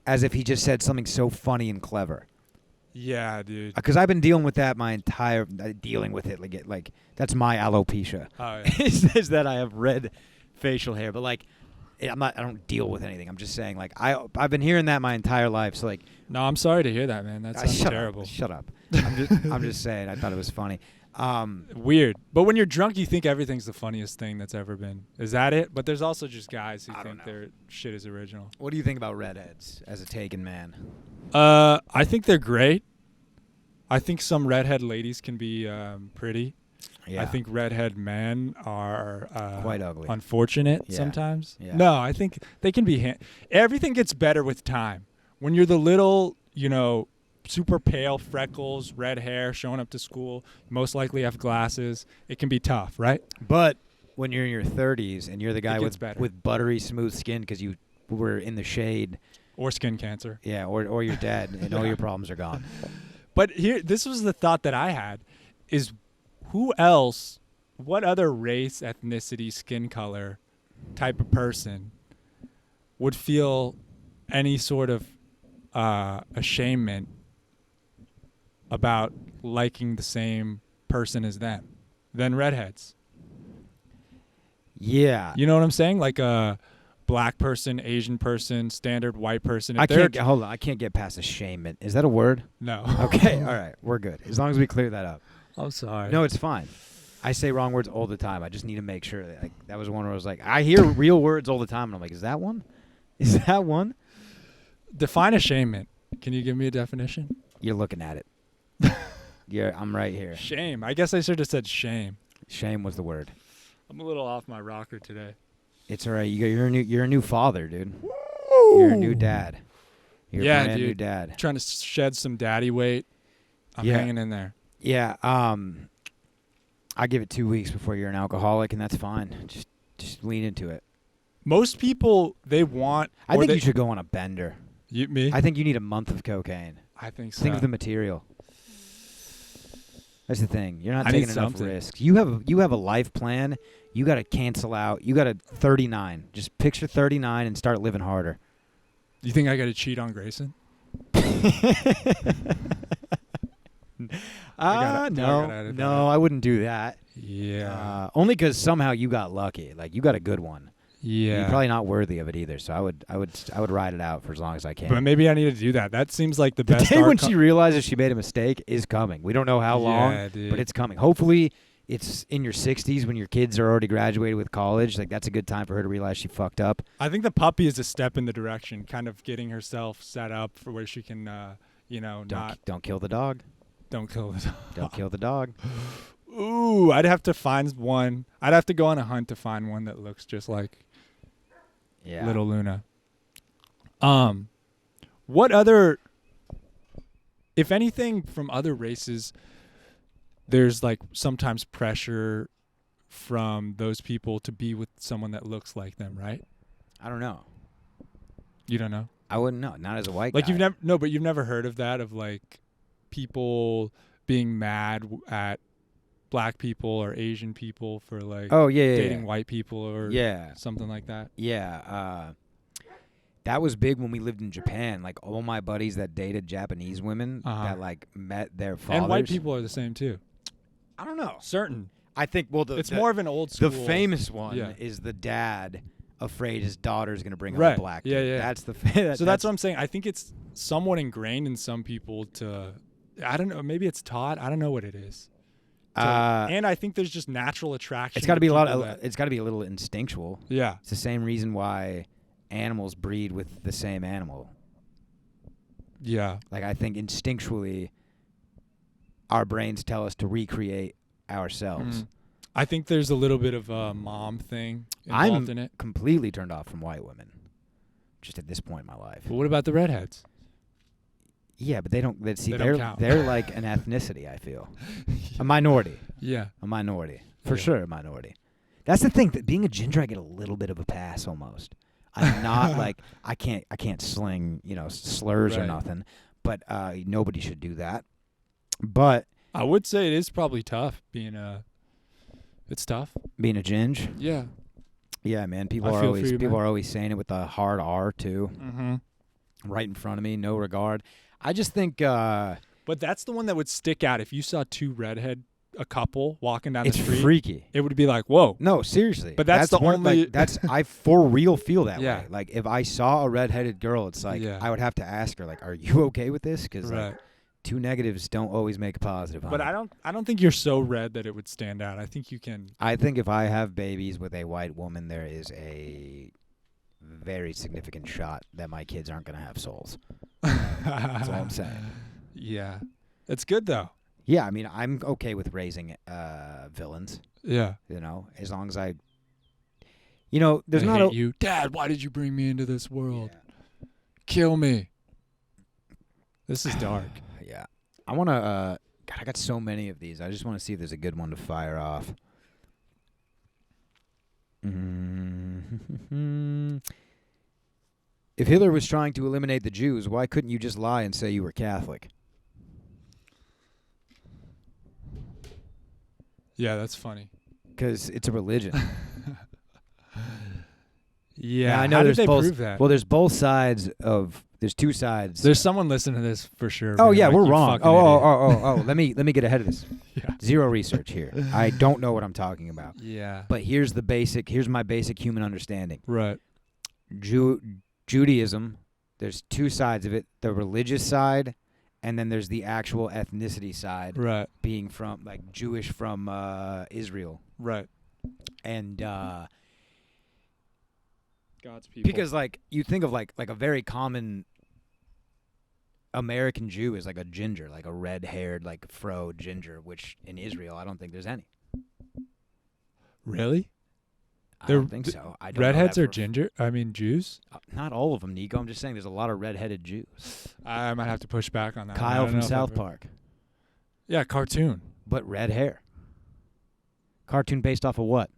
as if he just said something so funny and clever. Yeah, dude. Because I've been dealing with that my entire like that's my alopecia. Oh, yeah. is that I have red facial hair, but like I don't deal with anything. I'm just saying like I've been hearing that my entire life. So like No, I'm sorry to hear that, man. That sounds shut terrible. Up, shut up. I'm just saying. I thought it was funny. Weird. But when you're drunk, you think everything's the funniest thing that's ever been. Is that it? But there's also just guys who think their shit is original. What do you think about redheads as a taken man? I think they're great. I think some redhead ladies can be pretty. Yeah. I think redhead men are quite ugly. Unfortunate Yeah. sometimes. Yeah. No, I think they can be. Everything gets better with time. When you're the little, super pale, freckles, red hair, showing up to school, most likely have glasses. It can be tough, right? But when you're in your 30s and you're the guy with buttery smooth skin because you were in the shade, or skin cancer, or you're dead and all your problems are gone. But this was the thought that I had: is who else, what other race, ethnicity, skin color, type of person would feel any sort of ashamed about liking the same person as them than redheads? Yeah. You know what I'm saying? Like a black person, Asian person, standard white person. Hold on. I can't get past ashamed. Is that a word? No. Okay. All right. We're good. As long as we clear that up. I'm sorry. No, it's fine. I say wrong words all the time. I just need to make sure that was one where I was like, I hear real words all the time, and I'm like, is that one? Is that one? Define ashamed. Can you give me a definition? You're looking at it. I'm right here. Shame. I guess I should have said shame. Shame was the word. I'm a little off my rocker today. It's all right. You're a new father, dude. Woo! You're a new dad. You're a brand new dad. Trying to shed some daddy weight. I'm hanging in there. Yeah. I give it 2 weeks before you're an alcoholic, and that's fine. Just lean into it. Most people, they want. I think you should go on a bender. Me? I think you need a month of cocaine. I think so. Think of the material. That's the thing. You're not taking enough risks. You have a life plan. You got to cancel out. You got to 39. Just picture 39 and start living harder. You think I got to cheat on Grayson? No, I wouldn't do that. Yeah. Only because somehow you got lucky. Like you got a good one. Yeah. You're probably not worthy of it either. So I would ride it out for as long as I can. But maybe I need to do that. That seems like the The best. day when she realizes she made a mistake is coming. We don't know how long, dude. but it's coming. Hopefully, it's in your 60s when your kids are already graduated with college. Like that's a good time for her to realize she fucked up. I think the puppy is a step in the direction, kind of getting herself set up for where she can, Don't kill the dog. Don't kill the dog. Don't kill the dog. Ooh, I'd have to find one. I'd have to go on a hunt to find one that looks just like little Luna. What other, if anything, from other races, there's like sometimes pressure from those people to be with someone that looks like them, right? I don't know. You don't know? I wouldn't know. Not as a white guy. But you've never heard of that, of like people being mad at black people or Asian people for like dating white people or something like that. Yeah. That was big when we lived in Japan. Like all my buddies that dated Japanese women that like met their fathers. And white people are the same too. I don't know. Certain. I think it's more of an old school. The famous one is the dad afraid his daughter's going to bring up a black dude. Yeah. That's the So that's what I'm saying. I think it's somewhat ingrained in some people to, I don't know, maybe it's taught. I don't know what it is. And I think there's just natural attraction. It's got to be it's got to be a little instinctual. Yeah. It's the same reason why animals breed with the same animal. Yeah. Like I think instinctually our brains tell us to recreate ourselves. I think there's a little bit of a mom thing involved in it. I'm completely turned off from white women just at this point in my life. But what about the redheads? Yeah, but they don't count. They're like an ethnicity, I feel. A minority. Yeah. A minority. For sure, a minority. That's the thing, that being a ginger I get a little bit of a pass almost. I'm not like I can't sling, slurs or nothing, but nobody should do that. But I would say it is probably tough it's tough. Being a ginger? Yeah. Yeah, man. People are always saying it with the hard R too. Mm-hmm. Right in front of me, no regard. I just think but that's the one that would stick out if you saw a couple walking down the street. It's freaky. It would be like, whoa. No, seriously. But that's the only I for real feel that way. Like if I saw a redheaded girl, it's like I would have to ask her like, "Are you okay with this?" Cuz like two negatives don't always make a positive. But honey. I don't think you're so red that it would stand out. I think you can. I think if I have babies with a white woman, there is a very significant shot that my kids aren't going to have souls. That's all I'm saying. Yeah. It's good, though. Yeah, I mean, I'm okay with raising villains. Yeah. You know, as long as I... You know, there's I not hate a... you. Dad, why did you bring me into this world? Yeah. Kill me. This is dark. Yeah. I want to... God, I got so many of these. I just want to see if there's a good one to fire off. If Hitler was trying to eliminate the Jews, why couldn't you just lie and say you were Catholic? Yeah, that's funny. Because it's a religion. Yeah, Now, I know how there's did they both, prove that? Well, there's both sides of... There's two sides. There's someone listening to this for sure. Oh man. yeah, Like, we're you wrong. fucking idiot. Oh. Let me get ahead of this. Yeah. Zero research here. I don't know what I'm talking about. Yeah. But here's my basic human understanding. Right. Judaism, there's two sides of it: the religious side, and then there's the actual ethnicity side, Right. being from like Jewish from Israel, Right. and God's people. because like you think of like a very common American Jew is like a ginger, like a red-haired, like fro ginger, which in Israel I don't think there's any. Really? I don't think so. I don't know Redheads that are for- ginger? I mean, Jews? Not all of them, Niko. I'm just saying there's a lot of red-headed Jews. I might have to push back on that. I Kyle don't from know if South I've- Park, Yeah, cartoon. but red hair. Cartoon based off of what?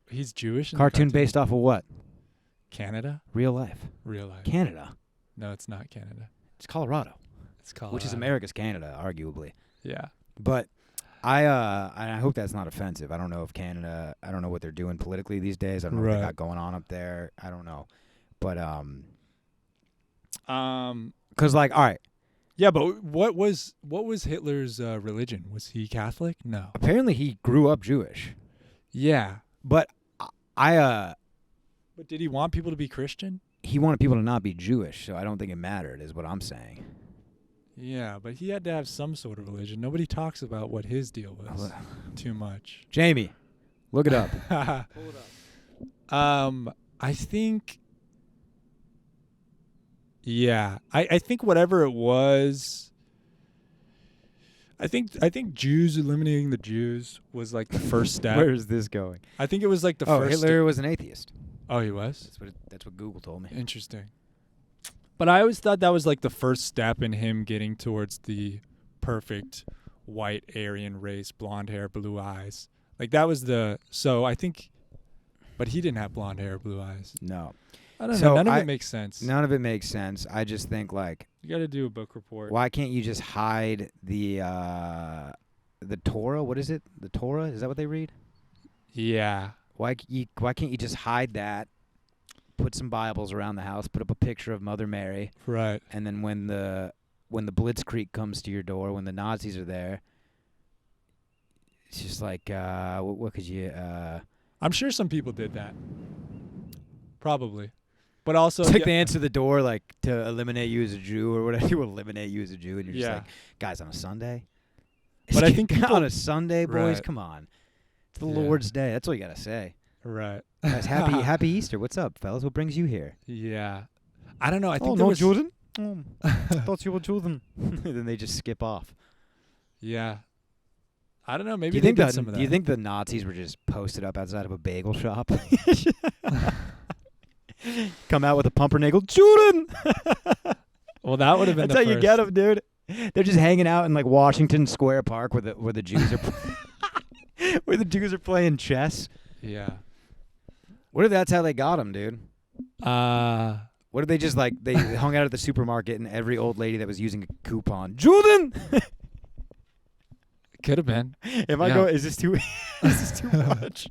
He's Jewish? In the Cartoon based off of what? Canada? Real life. Real life. Canada. No, it's not Canada. It's Colorado, It's Colorado. which is America's Canada, arguably. Yeah. But I hope that's not offensive. I don't know if Canada. I don't know what they're doing politically these days. I don't know what Right. they got going on up there. I don't know, but because like, all right. Yeah, but what was Hitler's religion? Was he Catholic? No. Apparently, he grew up Jewish, Yeah. but But did he want people to be Christian? he wanted people to not be Jewish, so I don't think it mattered. Is what I'm saying. Yeah, but he had to have some sort of religion. Nobody talks about what his deal was too much. Jamie, look it up. Pull it up. I think. Yeah, I think whatever it was. I think Jews eliminating the Jews was like the first step. Where is this going? I think it was like the Oh, first. Hitler was an atheist. Oh, he was? That's what Google told me. Interesting. But I always thought that was like the first step in him getting towards the perfect white Aryan race, blonde hair, blue eyes. Like that was so I think, but he didn't have blonde hair, blue eyes. No, I don't So know. None of it makes sense. none of it makes sense. I just think like, You got to do a book report. why can't you just hide the Torah? What is it? The Torah? Is that what they read? Yeah. Why can't you just hide that? Put some Bibles around the house. Put up a picture of Mother Mary, Right. and then when the Blitzkrieg comes to your door, when the Nazis are there, it's just like, what could you? I'm sure some people did that. Probably. But also, It's like yeah, they answer the door like to eliminate you as a Jew or whatever. You eliminate you as a Jew, and you're just Yeah. like, guys, on a Sunday. But I think people- on a Sunday, boys, Right. come on. It's the Yeah. Lord's Day. That's all you gotta say. right. Guys, happy Easter. What's up, fellas? What brings you here? Yeah. I don't know. I think there was, Jordan. I thought you were Jordan. Then they just skip off. Yeah. I don't know. Maybe Do you they think did that? some of that. Do you think the Nazis were just posted up outside of a bagel shop? Come out with a pumpernickel, Jordan. Well, that would have been That's the how you first. get them, dude. They're just hanging out in like Washington Square Park where the Jews are where the Jews are playing chess. Yeah. What if that's how they got them, dude? Uh, What if they just like they hung out at the supermarket and every old lady that was using a coupon, Jordan? could have been. If I Yeah. go, is this too much?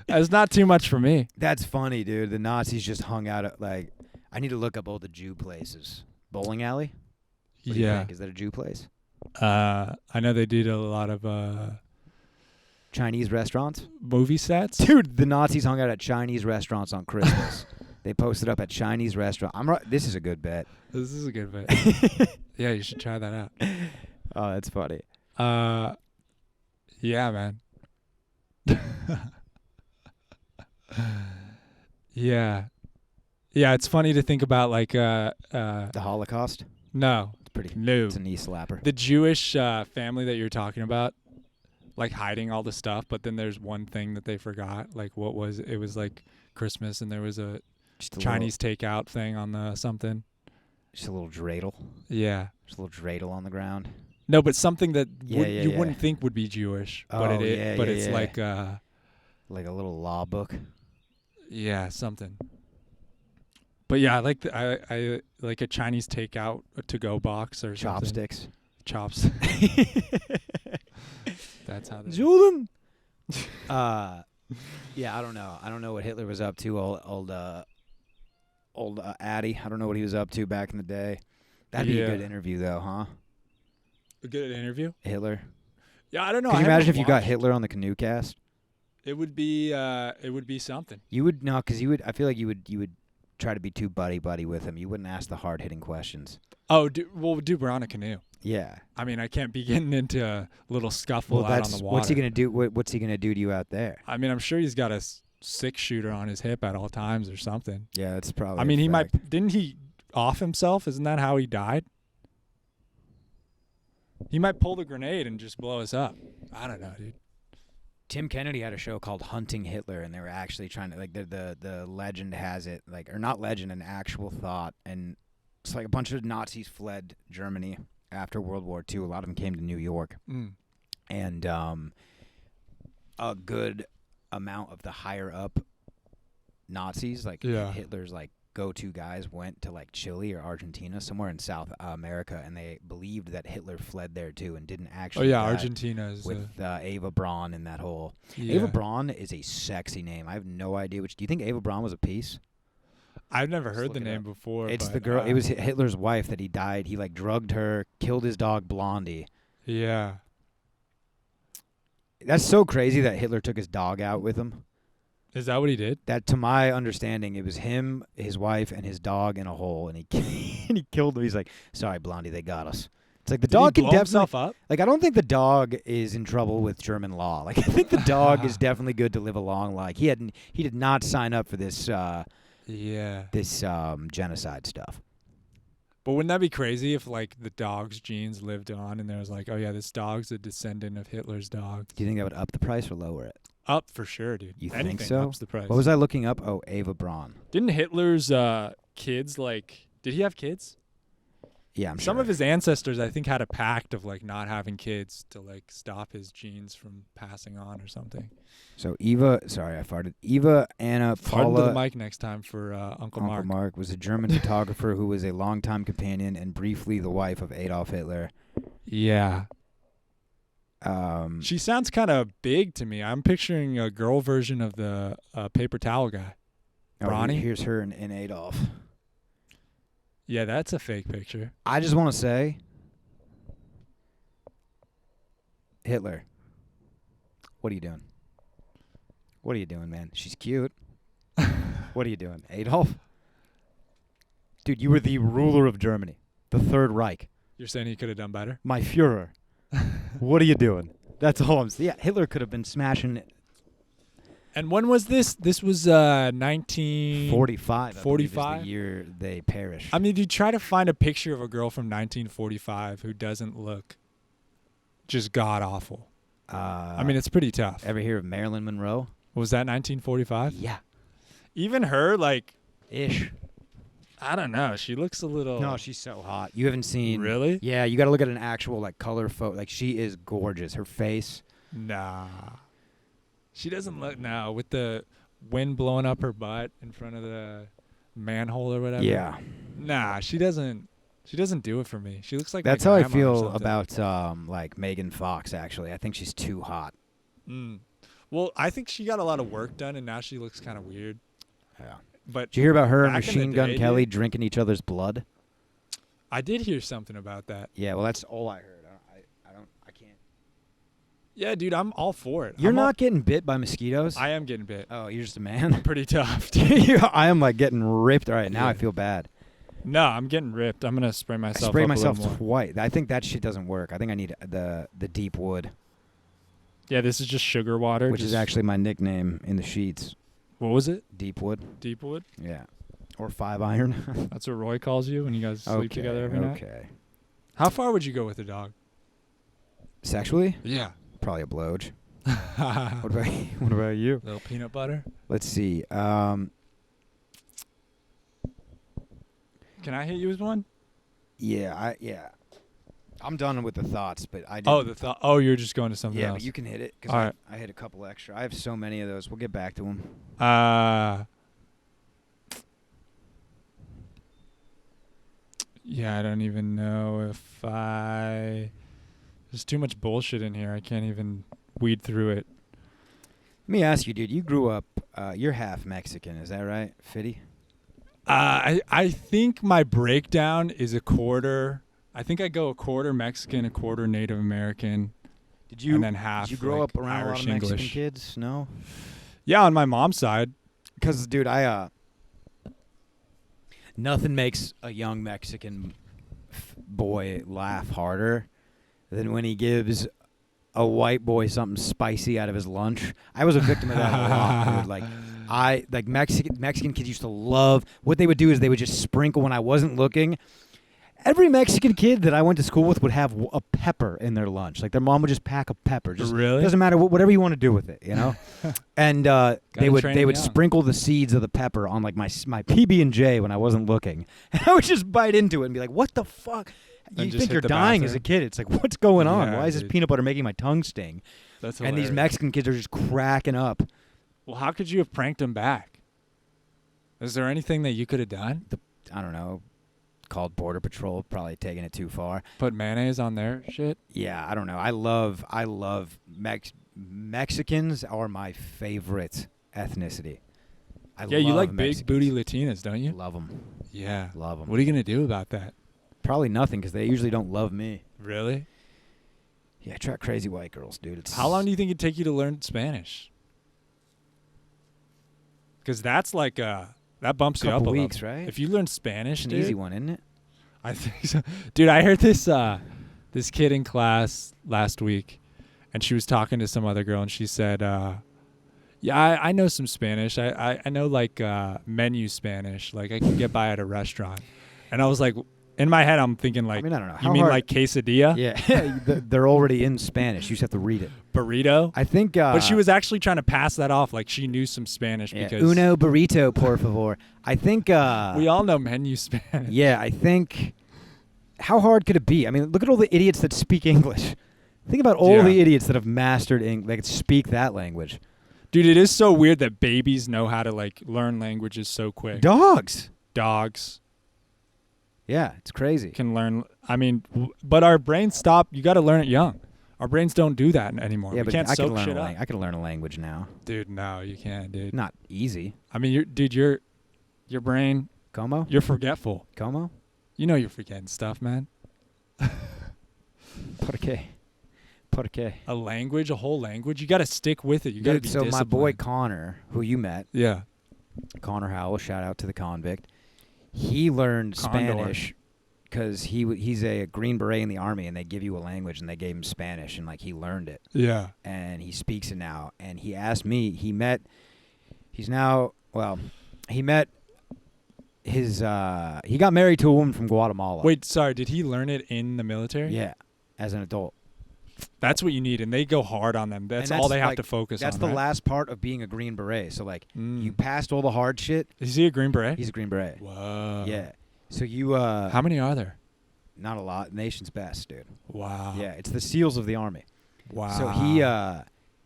It's not too much for me. That's funny, dude. The Nazis just hung out at like. I need to look up all the Jew places. Bowling alley. What do you Yeah. think? Is that a Jew place? I know they did a lot of Chinese restaurants. movie sets. Dude, the Nazis hung out at Chinese restaurants on Christmas. They posted up at Chinese restaurant. This is a good bet. This is a good bet. Yeah, you should try that out. Oh, that's funny. Yeah, man. Yeah. Yeah, it's funny to think about like The Holocaust. no. It's pretty. No. It's a knee slapper. The Jewish family that you're talking about, like hiding all the stuff, but then there's one thing that they forgot. Like what was it? Was like Christmas and there was a Just a Chinese takeout thing on the something. Just a little dreidel. Yeah. Just a little dreidel on the ground. No, but something that Yeah, wouldn't think would be Jewish, but Oh, it's yeah. like Like a little law book. yeah, something. But yeah, I like I like a Chinese takeout to go box or something. Chopsticks. Chops. That's how they Jordan. Yeah, I don't know. I don't know what Hitler was up to. Old Addy. I don't know what he was up to back in the day. That'd be a good interview, though, huh? A good interview? Hitler. Yeah, I don't know. Could you imagine if you got Hitler on the Canoe Cast? It would be something. You would no, because you would. I feel like you would try to be too buddy with him. You wouldn't ask the hard hitting questions. Oh, we're on a canoe. Yeah. I mean, I can't be getting into a little scuffle out on the water. What's he gonna do? What's he gonna do to you out there? I mean, I'm sure he's got a 6-shooter on his hip at all times or something. Yeah, that's probably. I mean, a he fact. might. Didn't he off himself? Isn't that how he died? He might pull the grenade and just blow us up. I don't know, dude. Tim Kennedy had a show called Hunting Hitler, and they were actually trying to like the legend has it like or not legend, an actual thought, and it's like a bunch of Nazis fled Germany after World War II. A lot of them came to New York, and a good amount of the higher up Nazis, like Hitler's like go-to guys, went to like Chile or Argentina, somewhere in South America, and they believed that Hitler fled there too and didn't actually. Oh yeah, die Argentina is with Ava Braun and that whole. Yeah. Ava Braun is a sexy name. I have no idea which. Do you think Ava Braun was a piece? I've never heard the name before. It's but, the girl. It was Hitler's wife that he died. He like drugged her, killed his dog Blondie. Yeah. That's so crazy that Hitler took his dog out with him. Is that what he did? That, to my understanding, it was him, his wife, and his dog in a hole, and he and he killed him. He's like, "Sorry, Blondie, they got us." It's like the dog can blow definitely. himself up? Like, I don't think the dog is in trouble with German law. Like, I think the dog is definitely good to live a long life. He did not sign up for this. This genocide stuff. But wouldn't that be crazy if like the dog's genes lived on, and there was like, oh yeah, this dog's a descendant of Hitler's dog? Do you think that would up the price or lower it? Up for sure, dude. You Anything think so? ups the price. What was I looking up? Oh, Ava Braun. Didn't Hitler's kids like? Did he have kids? Yeah, I'm Some sure. of his ancestors, I think, had a pact of like not having kids to like stop his genes from passing on or something. So sorry, I farted. Eva Anna Pardon to the Paula mic next time for Uncle Mark. Mark was a German photographer who was a longtime companion and briefly the wife of Adolf Hitler. Yeah. She sounds kind of big to me. I'm picturing a girl version of the paper towel guy. Bronny? Here's her in Adolf. Yeah, that's a fake picture. I just want to say, Hitler, what are you doing? What are you doing, man? She's cute. What are you doing? Adolf? Dude, you were the ruler of Germany. The Third Reich. You're saying he could have done better? My Fuhrer. What are you doing? That's all I'm saying. Yeah, Hitler could have been smashing it. And when was this? This was 1945. 45. Is the year they perished. I mean, you try to find a picture of a girl from 1945 who doesn't look just god awful. I mean, it's pretty tough. Ever hear of Marilyn Monroe? Was that 1945? Yeah. Even her, like, ish. I don't know. She looks a little. No, she's so hot. You haven't seen. Really? Yeah, you got to look at an actual like color photo. Like, she is gorgeous. Her face. Nah. She doesn't look now with the wind blowing up her butt in front of the manhole or whatever. Yeah. Nah, she doesn't do it for me. She looks like that's my how I grandma or feel something. about like Megan Fox. Actually, I think she's too hot. Well, I think she got a lot of work done, and now she looks kind of weird. Yeah. But did you hear about her and back in the Machine Gun day, Kelly dude, drinking each other's blood? I did hear something about that. Yeah. Well, that's all I heard. I can't. Yeah, dude, I'm all for it. You're not getting bit by mosquitoes? I am getting bit. Oh, you're just a man? Pretty tough, dude. I am like getting ripped right now. Yeah. I feel bad. No, I'm getting ripped. I'm going to spray myself I spray up myself a little more. twice. I think that shit doesn't work. I think I need the deep wood, Yeah, this is just sugar water. which is actually my nickname in the sheets. What was it? Deep wood. Deep wood? Yeah. Or 5 iron. That's what Roy calls you when you guys sleep together every night? Okay. How far would you go with a dog? Sexually? Yeah. Probably a blowj. What about you? Little peanut butter? Let's see. Can I hit you with one? Yeah. I'm done with the thoughts, but I did. Oh, the thought. Oh, you're just going to something yeah, else. but you can hit it All right. I hit a couple extra. I have so many of those. We'll get back to them. Yeah, I don't even know if there's too much bullshit in here. I can't even weed through it. Let me ask you, dude. You grew up. You're half Mexican, is that right, Fitty? I think my breakdown is a quarter. I think I go a quarter Mexican, a quarter Native American. And then half. Did you grow like, up around Irish a lot of Mexican English. kids? No. Yeah, on my mom's side. Because, dude, nothing makes a young Mexican boy laugh harder than when he gives a white boy something spicy out of his lunch. I was a victim of that a lot, dude. Mexican kids used to love. What they would do is they would just sprinkle when I wasn't looking. Every Mexican kid that I went to school with would have a pepper in their lunch. Like their mom would just pack a pepper. Just really? Doesn't matter whatever you want to do with it, you know. And they would young. sprinkle the seeds of the pepper on like my PB&J when I wasn't looking. And I would just bite into it and be like, "What the fuck?" You just think hit you're the dying as bathroom. a kid? It's like, what's going on? Yeah, Why is this dude. peanut butter making my tongue sting? That's And these hilarious. Mexican kids are just cracking up. Well, how could you have pranked him back? Is there anything that you could have done? I don't know. Called Border Patrol, probably taking it too far. Put mayonnaise on their shit? Yeah, I don't know. I love Mexicans are my favorite ethnicity. Yeah, you love like big Mexicans. booty Latinas, don't you? Love them. Yeah. Love them. What are you going to do about that? Probably nothing because they usually don't love me. Really? Yeah, I try crazy white girls, dude. How long do you think it'd take you to learn Spanish? Because that's like that bumps you up a couple level. weeks, right? If you learn Spanish, It's an dude, easy one, isn't it? I think so. Dude, I heard this kid in class last week, and she was talking to some other girl, and she said, yeah, I know some Spanish. I know like menu Spanish. Like I can get by at a restaurant. And I was like, in my head, I'm thinking like, I mean, I don't know. you How mean hard- like quesadilla? Yeah, they're already in Spanish. You just have to read it. Burrito? I think. But she was actually trying to pass that off like she knew some Spanish because uno burrito, por favor. I think. we all know menu Spanish. Yeah, I think. How hard could it be? I mean, look at all the idiots that speak English. Think about all Yeah. the idiots that have mastered English. They could speak that language. Dude, it is so weird that babies know how to like learn languages so quick. Dogs. Dogs Yeah, it's crazy. can learn. I mean, but our brains stop. You got to learn it young. Our brains don't do that anymore. Yeah, we but can't I can soak learn shit a up. I can learn a language now. Dude, no, you can't, dude. Not easy. I mean, your brain, Como? you're forgetful. Como? You know you're forgetting stuff, man. Por qué? Por qué? A language, a whole language, you got to stick with it. You got to Dude, be so my boy disciplined. Connor, who you met, Yeah. Connor Howell, shout out to the convict. He learned Condor. Spanish because he's a Green Beret in the Army, and they give you a language, and they gave him Spanish, and like he learned it, Yeah. and he speaks it now. And he asked me, he met his he got married to a woman from Guatemala. Wait, sorry, did he learn it in the military? Yeah, as an adult. That's what you need, and they go hard on them. That's And all they have like, to focus That's on. the right? last part of being a Green Beret. So like Mm. you passed all the hard shit. Is he a Green Beret? He's a Green Beret. Whoa. Yeah. So you How many are there? not a lot. Nation's best, dude. Wow. Yeah, it's the SEALs of the Army. Wow. So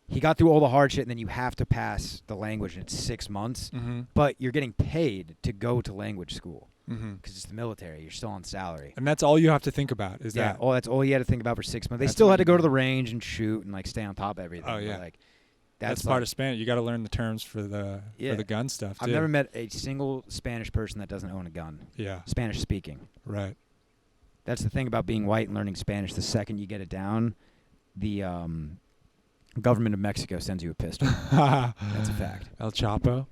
he got through all the hard shit, and then you have to pass the language, and it's 6 months. Mm-hmm. But you're getting paid to go to language school Mm-hmm. because it's the military. You're still on salary. And that's all you have to think about is Yeah, that. that's all you had to think about for 6 months. They That's still what had to you go to do. the range and shoot and like stay on top of everything. Oh, but, yeah. like That's like, part of Spanish. You got to learn the terms for the gun stuff. I've too. never met a single Spanish person that doesn't own a gun. Yeah. Spanish speaking. Right. That's the thing about being white and learning Spanish. The second you get it down, the Government of Mexico sends you a pistol. That's a fact. El Chapo.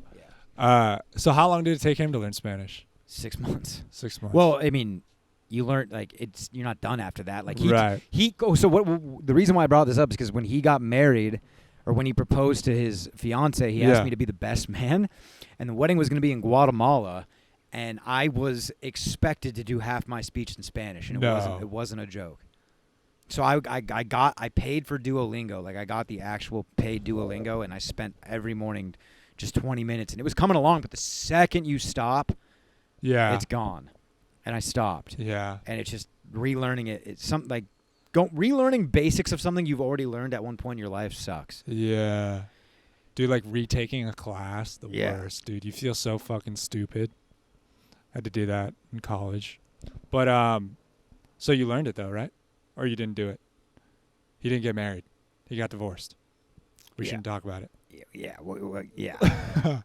Yeah. So how long did it take him to learn Spanish? 6 months. 6 months. Well, I mean, you learn like you're not done after that. Like Right. So what? The reason why I brought this up is because when he got married, or when he proposed to his fiance, he asked me to be the best man, and the wedding was going to be in Guatemala, and I was expected to do half my speech in Spanish, and it wasn't a joke. So I paid for Duolingo, like I got the actual paid Duolingo, and I spent every morning just 20 minutes, and it was coming along, but the second you stop, it's gone. And I stopped. Yeah. And it's just relearning it. It's something like relearning basics of something you've already learned at one point in your life sucks. Yeah. Dude, like retaking a class, the worst, dude. You feel so fucking stupid. I had to do that in college. But so you learned it though, right? Or you didn't do it? He didn't get married. He got divorced. We shouldn't talk about it. Yeah. Yeah.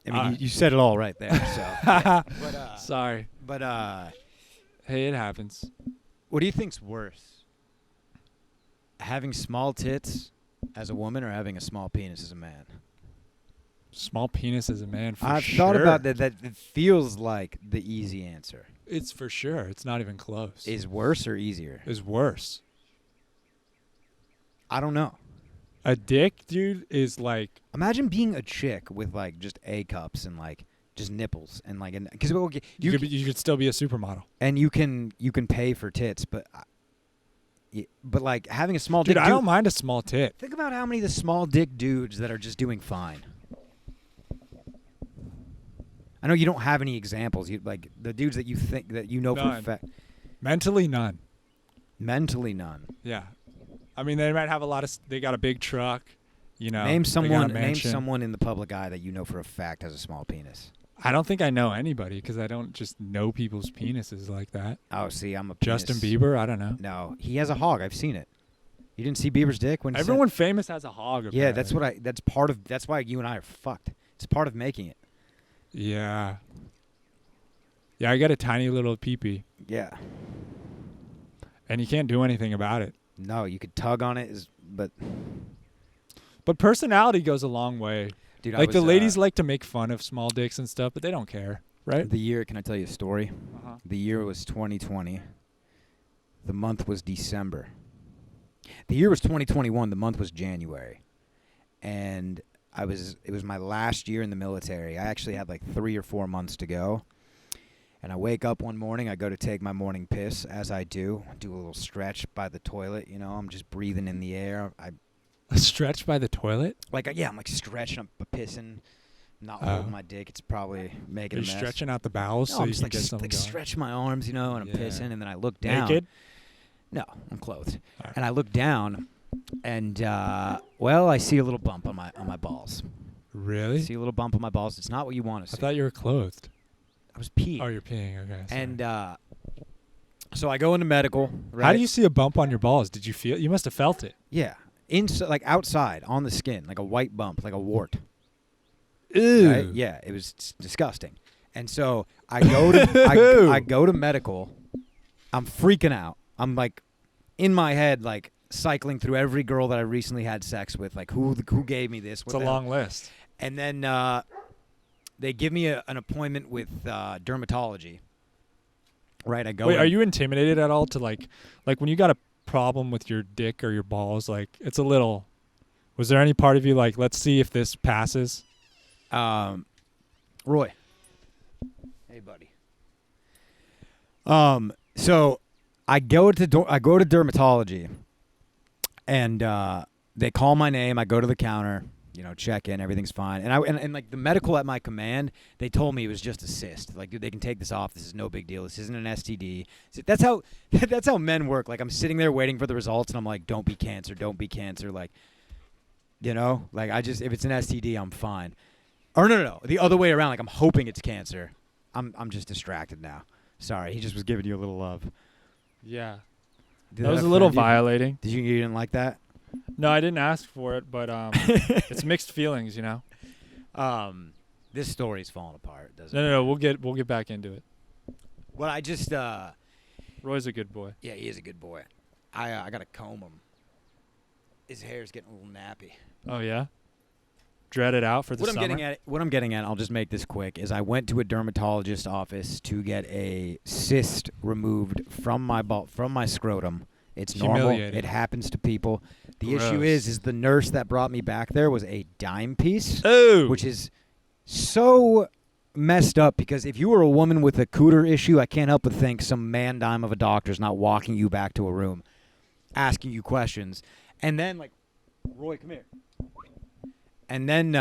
I mean, you said it all right there. So, yeah. But, sorry. But hey, it happens. What do you think's worse? Having small tits as a woman, or having a small penis as a man? Small penis as a man, for I've sure. thought about that. That it feels like the easy answer. It's for sure. It's not even close. Is worse or easier? Is worse. I don't know. A dick, dude, is like... Imagine being a chick with, like, just A cups and, like, just nipples. And, like, because you could still be a supermodel. And you can pay for tits, but like, having a small dick... Dude, I don't mind a small tit. Think about how many of the small dick dudes that are just doing fine. I know you don't have any examples. You like the dudes that you think that you know for a fact. Mentally, none. Mentally, none. Yeah. I mean, they might have they got a big truck, you know. Name someone in the public eye that you know for a fact has a small penis. I don't think I know anybody because I don't just know people's penises like that. Oh, see, I'm a Justin Bieber? I don't know. No, he has a hog. I've seen it. You didn't see Bieber's dick when everyone famous has a hog. Apparently. Yeah, that's why you and I are fucked. It's part of making it. Yeah. Yeah, I got a tiny little peepee. Yeah. And you can't do anything about it. No, you could tug on it, but personality goes a long way. Dude, like the ladies like to make fun of small dicks and stuff, but they don't care, right? Can I tell you a story? Uh-huh. The year was 2020. The month was December. The year was 2021. The month was January. And it was my last year in the military. I actually had like 3 or 4 months to go. And I wake up one morning, I go to take my morning piss, as I do a little stretch by the toilet, you know, I'm just breathing in the air. A stretch by the toilet? Like, yeah, I'm like stretching, I'm pissing, not holding my dick, it's probably making a mess. You're stretching out the bowels so I'm you just can get something going? stretch my arms, you know, and I'm pissing, and then I look down. Naked? No, I'm clothed. Right. And I look down, and, I see a little bump on my balls. Really? I see a little bump on my balls. It's not what you want to see. I thought you were clothed. I was peeing. Oh, you're peeing. Okay. Sorry. And so I go into medical. Right? How do you see a bump on your balls? Did you feel? You must have felt it. Yeah, like outside on the skin, like a white bump, like a wart. Ew. Right? Yeah, it was disgusting. And so I go to I go to medical. I'm freaking out. I'm like in my head, like cycling through every girl that I recently had sex with. Like who gave me this? It's a long list. And then they give me an appointment with dermatology. Right, I go. Wait, are you intimidated at all to like when you got a problem with your dick or your balls? Like it's a little. Was there any part of you like, let's see if this passes? Roy. Hey, buddy. So I go to dermatology, and they call my name. I go to the counter. You know, check in, everything's fine. And like the medical at my command, they told me it was just a cyst. Like, dude, they can take this off. This is no big deal. This isn't an STD. That's how men work. Like, I'm sitting there waiting for the results, and I'm like, don't be cancer, don't be cancer. Like, you know, like if it's an STD, I'm fine. Or no, the other way around. Like, I'm hoping it's cancer. I'm just distracted now. Sorry, he just was giving you a little love. Yeah, Did that was a little violating. You didn't like that? No, I didn't ask for it, but it's mixed feelings, you know. This story's falling apart, doesn't it? No, we'll get back into it. Well, I just Roy's a good boy. yeah, he is a good boy. I gotta comb him. His hair's getting a little nappy. Oh yeah. Dread it out for the summer. What I'm getting at, I'll just make this quick, is I went to a dermatologist's office to get a cyst removed from my scrotum. It's normal. It happens to people. The issue is the nurse that brought me back there was a dime piece, which is so messed up because if you were a woman with a cooter issue, I can't help but think some man dime of a doctor's not walking you back to a room, asking you questions, and then like, Roy, come here. And then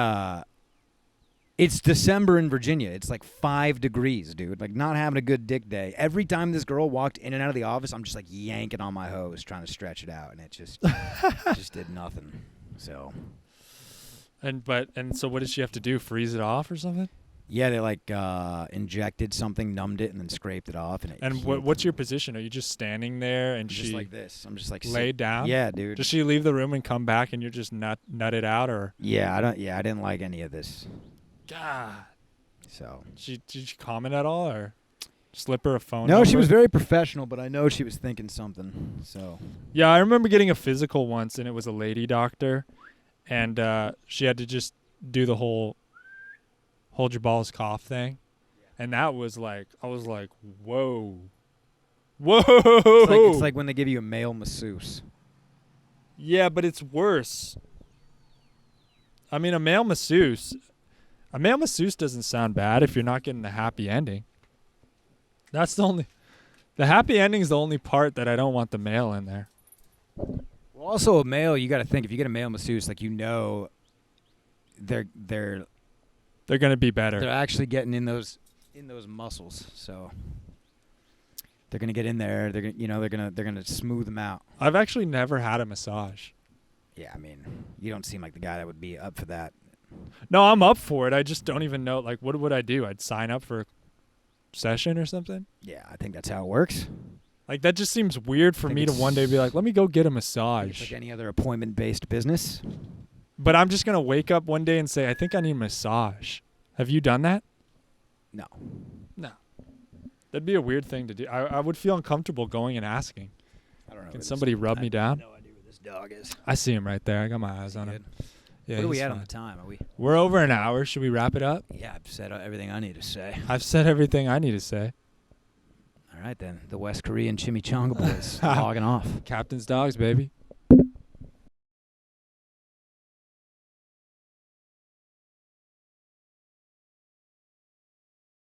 it's December in Virginia. It's like 5 degrees, dude. Like not having a good dick day. Every time this girl walked in and out of the office, I'm just like yanking on my hose, trying to stretch it out, and it just just did nothing. So. And so what did she have to do? Freeze it off or something? Yeah, they like injected something, numbed it, and then scraped it off. And what's your position? Are you just standing there and just like this? I'm just like laid down. Yeah, dude. Does she leave the room and come back and you're just nut it out or? Yeah, I didn't like any of this. God. So. Did she comment at all or slip her a phone? No, number? she was very professional, but I know she was thinking something. So. Yeah, I remember getting a physical once, and it was a lady doctor, and she had to just do the whole hold your balls cough thing. And that was like, I was like, whoa. It's like when they give you a male masseuse. Yeah, but it's worse. I mean, a male masseuse doesn't sound bad if you're not getting the happy ending. The happy ending is the only part that I don't want the male in there. Well, also a male, you got to think, if you get a male masseuse, like, you know, they're going to be better. They're actually getting in those muscles, so they're going to get in there. They're going to smooth them out. I've actually never had a massage. Yeah, I mean, you don't seem like the guy that would be up for that. No, I'm up for it. I just don't even know. Like, what would I do? I'd sign up for a session or something? Yeah, I think that's how it works. Like, that just seems weird for me to one day be like, let me go get a massage. It's like any other appointment-based business. But I'm just going to wake up one day and say, I think I need a massage. Have you done that? No. That'd be a weird thing to do. I would feel uncomfortable going and asking. I don't know. Can somebody rub me down? I have no idea where this dog is. I see him right there. I got my eyes on him. Yeah, what are we he's at fine. on the time? We're over an hour. Should we wrap it up? Yeah, I've said everything I need to say. I've said everything I need to say. All right, then. The West Korean Chimichanga Boys logging off. Captain's dogs, baby.